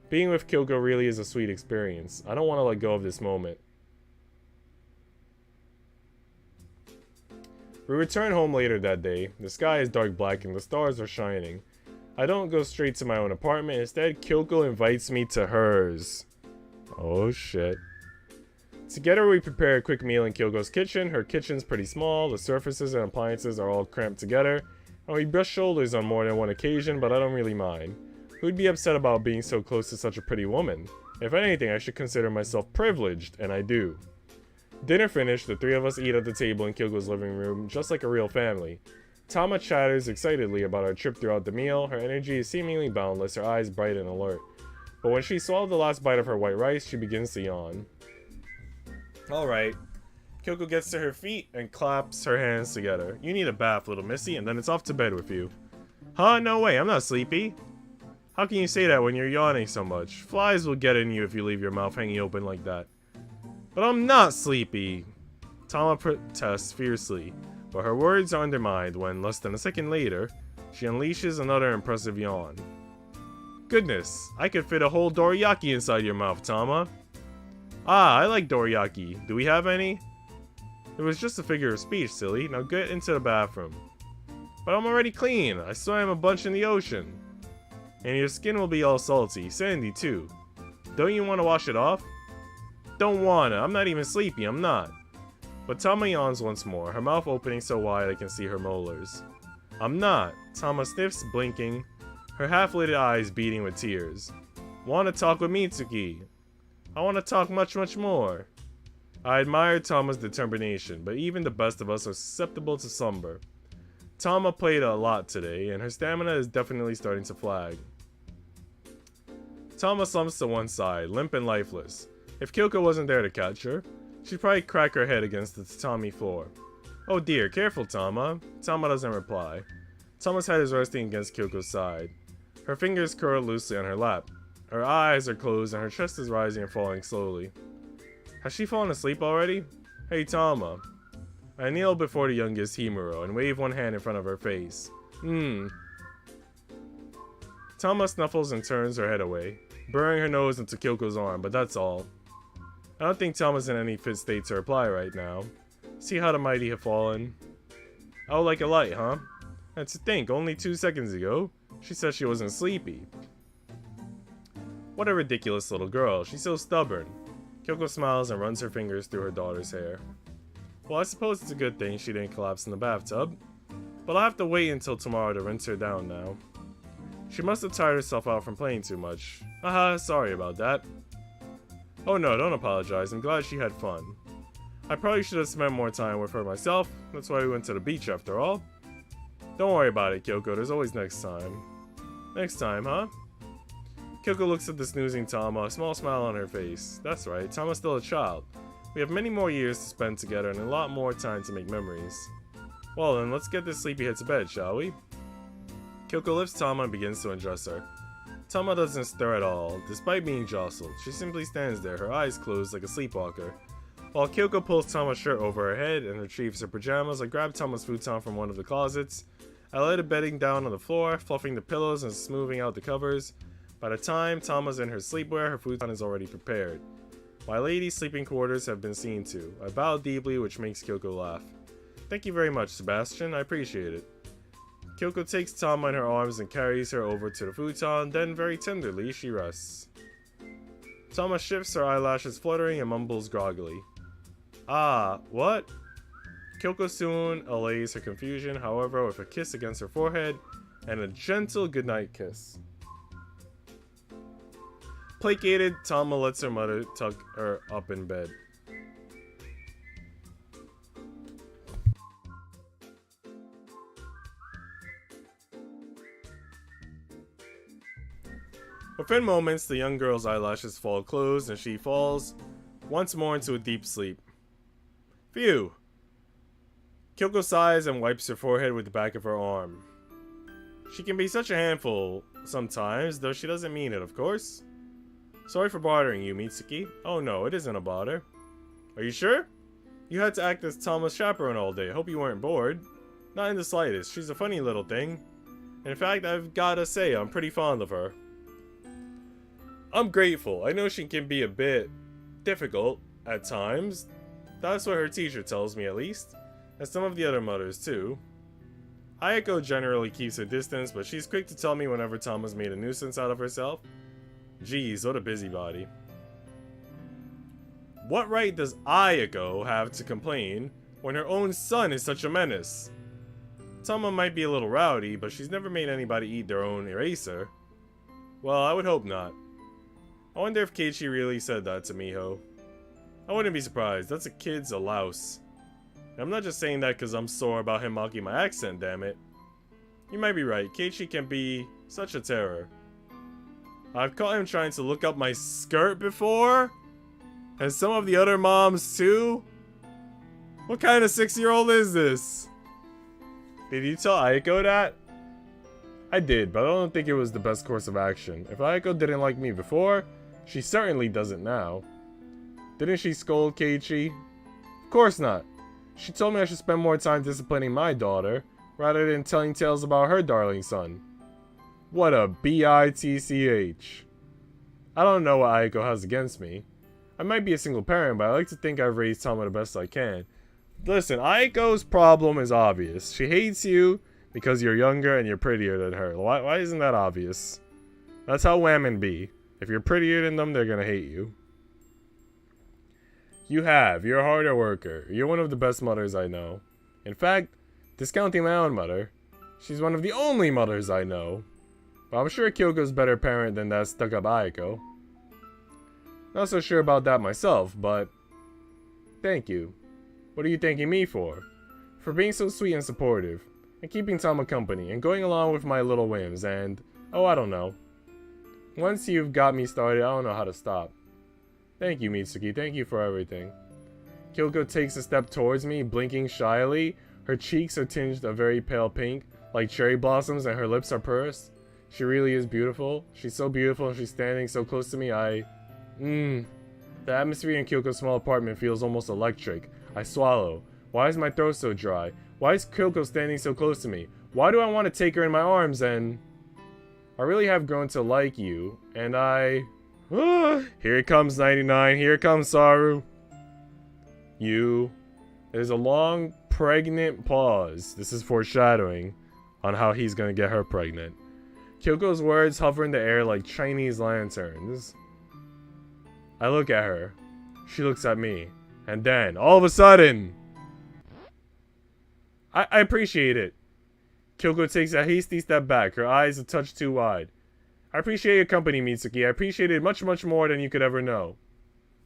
Being with Kyoko really is a sweet experience. I don't want to let go of this moment. We return home later that day. The sky is dark black and the stars are shining. I don't go straight to my own apartment. Instead, Kyoko invites me to hers. Oh shit. Together we prepare a quick meal in Kyoko's kitchen. Her kitchen's pretty small, the surfaces and appliances are all cramped together, and we brush shoulders on more than one occasion, but I don't really mind. Who'd be upset about being so close to such a pretty woman? If anything, I should consider myself privileged, and I do. Dinner finished, the three of us eat at the table in Kyoko's living room, just like a real family. Tama chatters excitedly about our trip throughout the meal. Her energy is seemingly boundless, her eyes bright and alert. But when she swallowed the last bite of her white rice, she begins to yawn. Alright. Kyoko gets to her feet and claps her hands together. You need a bath, little missy, and then it's off to bed with you. Huh? No way, I'm not sleepy. How can you say that when you're yawning so much? Flies will get in you if you leave your mouth hanging open like that. But I'm not sleepy. Tama protests fiercely, but her words are undermined when, less than a second later, she unleashes another impressive yawn. Goodness, I could fit a whole dorayaki inside your mouth, Tama. Ah, I like dorayaki. Do we have any? It was just a figure of speech, silly. Now get into the bathroom. But I'm already clean. I swam a bunch in the ocean. And your skin will be all salty. Sandy, too. Don't you want to wash it off? Don't wanna. I'm not even sleepy. I'm not. But Tama yawns once more, her mouth opening so wide I can see her molars. I'm not. Tama sniffs, blinking, her half-lidded eyes beating with tears. Wanna talk with Mitsuki? I wanna talk much, much more. I admire Tama's determination, but even the best of us are susceptible to slumber. Tama played a lot today, and her stamina is definitely starting to flag. Tama slumps to one side, limp and lifeless. If Kyoko wasn't there to catch her, she'd probably crack her head against the tatami floor. Oh dear, careful Tama. Tama doesn't reply. Tama's head is resting against Kyoko's side. Her fingers curl loosely on her lap. Her eyes are closed and her chest is rising and falling slowly. Has she fallen asleep already? Hey Tama. I kneel before the youngest Himuro and wave one hand in front of her face. Tama snuffles and turns her head away, burrowing her nose into Kyoko's arm, but that's all. I don't think Tama's in any fit state to reply right now. See how the mighty have fallen? Oh, like a light, huh? And to think, only 2 seconds ago, she said she wasn't sleepy. What a ridiculous little girl, she's so stubborn. Kyoko smiles and runs her fingers through her daughter's hair. Well, I suppose it's a good thing she didn't collapse in the bathtub. But I'll have to wait until tomorrow to rinse her down now. She must have tired herself out from playing too much. Haha, sorry about that. Oh no, don't apologize, I'm glad she had fun. I probably should have spent more time with her myself, that's why we went to the beach after all. Don't worry about it, Kyoko, there's always next time. Next time, huh? Kyoko looks at the snoozing Tama, a small smile on her face. That's right, Tama's still a child. We have many more years to spend together and a lot more time to make memories. Well then, let's get this sleepyhead to bed, shall we? Kyoko lifts Tama and begins to undress her. Tama doesn't stir at all, despite being jostled. She simply stands there, her eyes closed like a sleepwalker. While Kyoko pulls Tama's shirt over her head and retrieves her pajamas, I grab Tama's futon from one of the closets. I lay the bedding down on the floor, fluffing the pillows and smoothing out the covers. By the time Tama's in her sleepwear, her futon is already prepared. My lady's sleeping quarters have been seen to. I bow deeply, which makes Kyoko laugh. Thank you very much, Sebastian, I appreciate it. Kyoko takes Tama in her arms and carries her over to the futon, then very tenderly she rests. Tama shifts, her eyelashes fluttering, and mumbles groggily. Ah, what? Kyoko soon allays her confusion, however, with a kiss against her forehead and a gentle goodnight kiss. Placated, Tama lets her mother tuck her up in bed. Within moments, the young girl's eyelashes fall closed and she falls once more into a deep sleep. Phew! Kyoko sighs and wipes her forehead with the back of her arm. She can be such a handful sometimes, though she doesn't mean it, of course. Sorry for bothering you, Mitsuki. Oh no, it isn't a bother. Are you sure? You had to act as Tama's chaperone all day. Hope you weren't bored. Not in the slightest. She's a funny little thing. In fact, I've gotta say, I'm pretty fond of her. I'm grateful. I know she can be a bit difficult at times. That's what her teacher tells me, at least. And some of the other mothers, too. Ayako generally keeps her distance, but she's quick to tell me whenever Tama's made a nuisance out of herself. Geez, what a busybody. What right does Ayako have to complain when her own son is such a menace? Tama might be a little rowdy, but she's never made anybody eat their own eraser. Well, I would hope not. I wonder if Keiichi really said that to Miho. I wouldn't be surprised. That's a kid's a louse. And I'm not just saying that because I'm sore about him mocking my accent, damn it. You might be right. Keiichi can be such a terror. I've caught him trying to look up my skirt before. And some of the other moms too. What kind of 6-year-old is this? Did you tell Ayako that? I did, but I don't think it was the best course of action. If Ayako didn't like me before, she certainly doesn't now. Didn't she scold Keiichi? Of course not. She told me I should spend more time disciplining my daughter, rather than telling tales about her darling son. What a bitch. I don't know what Ayako has against me. I might be a single parent, but I like to think I've raised Tama the best I can. Listen, Aiko's problem is obvious. She hates you because you're younger and you're prettier than her. Why isn't that obvious? That's how women be. If you're prettier than them, they're gonna hate you. You're a harder worker. You're one of the best mothers I know. In fact, discounting my own mother, she's one of the only mothers I know. But I'm sure Kyoko's a better parent than that stuck-up Ayako. Not so sure about that myself, but thank you. What are you thanking me for? For being so sweet and supportive, and keeping Tama company, and going along with my little whims, and, oh, I don't know. Once you've got me started, I don't know how to stop. Thank you, Mitsuki. Thank you for everything. Kyoko takes a step towards me, blinking shyly. Her cheeks are tinged a very pale pink, like cherry blossoms, and her lips are pursed. She really is beautiful. She's so beautiful, and she's standing so close to me, The atmosphere in Kyoko's small apartment feels almost electric. I swallow. Why is my throat so dry? Why is Kyoko standing so close to me? Why do I want to take her in my arms and... I really have grown to like you, and here comes 99, here comes Saru. There's a long, pregnant pause. This is foreshadowing on how he's gonna get her pregnant. Kyoko's words hover in the air like Chinese lanterns. I look at her. She looks at me. And then, all of a sudden... I appreciate it. Kyoko takes a hasty step back, her eyes a touch too wide. I appreciate your company, Mitsuki. I appreciate it much, much more than you could ever know.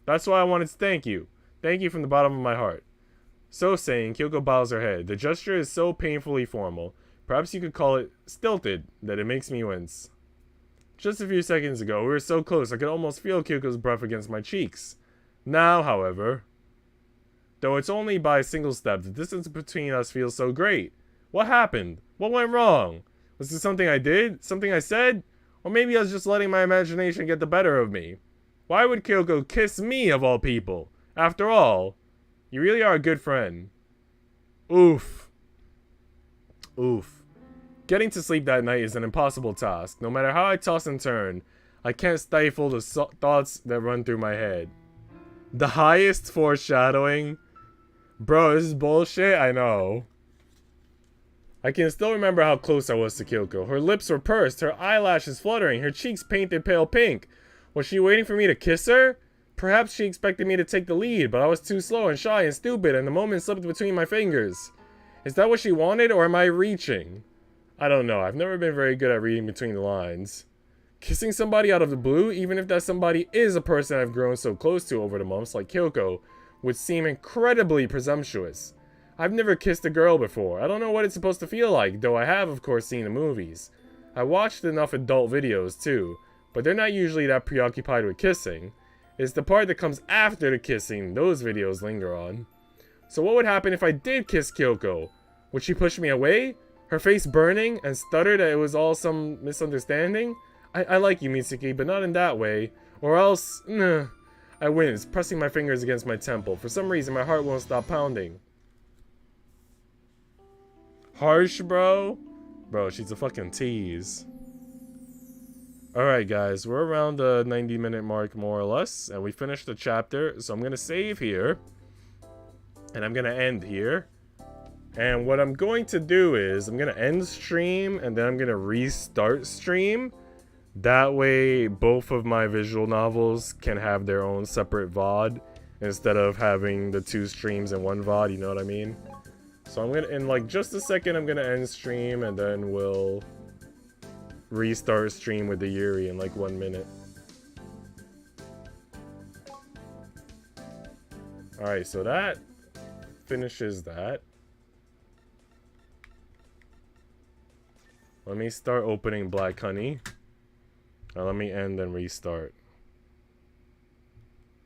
That's why I wanted to thank you. Thank you from the bottom of my heart. So saying, Kyoko bows her head. The gesture is so painfully formal. Perhaps you could call it stilted, that it makes me wince. Just a few seconds ago, we were so close I could almost feel Kyoko's breath against my cheeks. Now, however, though it's only by a single step, the distance between us feels so great. What happened? What went wrong? Was it something I did? Something I said? Or maybe I was just letting my imagination get the better of me. Why would Kyoko kiss me of all people? After all, you really are a good friend. Oof. Getting to sleep that night is an impossible task. No matter how I toss and turn, I can't stifle the thoughts that run through my head. The highest foreshadowing? Bro, this is bullshit, I know. I can still remember how close I was to Kyoko. Her lips were pursed, her eyelashes fluttering, her cheeks painted pale pink. Was she waiting for me to kiss her? Perhaps she expected me to take the lead, but I was too slow and shy and stupid, and the moment slipped between my fingers. Is that what she wanted, or am I reaching? I don't know. I've never been very good at reading between the lines. Kissing somebody out of the blue, even if that somebody is a person I've grown so close to over the months, like Kyoko, would seem incredibly presumptuous. I've never kissed a girl before. I don't know what it's supposed to feel like, though I have, of course, seen the movies. I watched enough adult videos, too, but they're not usually that preoccupied with kissing. It's the part that comes after the kissing those videos linger on. So what would happen if I did kiss Kyoko? Would she push me away? Her face burning and stutter that it was all some misunderstanding? I like you, Mitsuki, but not in that way. Or else, I wince, pressing my fingers against my temple. For some reason, my heart won't stop pounding. Harsh, bro. Bro, she's a fucking tease. Alright, guys. We're around the 90-minute mark, more or less. And we finished the chapter. So I'm going to save here. And I'm going to end here. And what I'm going to do is I'm going to end stream. And then I'm going to restart stream. That way, both of my visual novels can have their own separate VOD. Instead of having the 2 streams in one VOD. You know what I mean? So I'm gonna, in like just a second, I'm gonna end stream and then we'll restart stream with the Yuri in like 1 minute. Alright, so that finishes that. Let me start opening Black Honey. Now let me end and restart.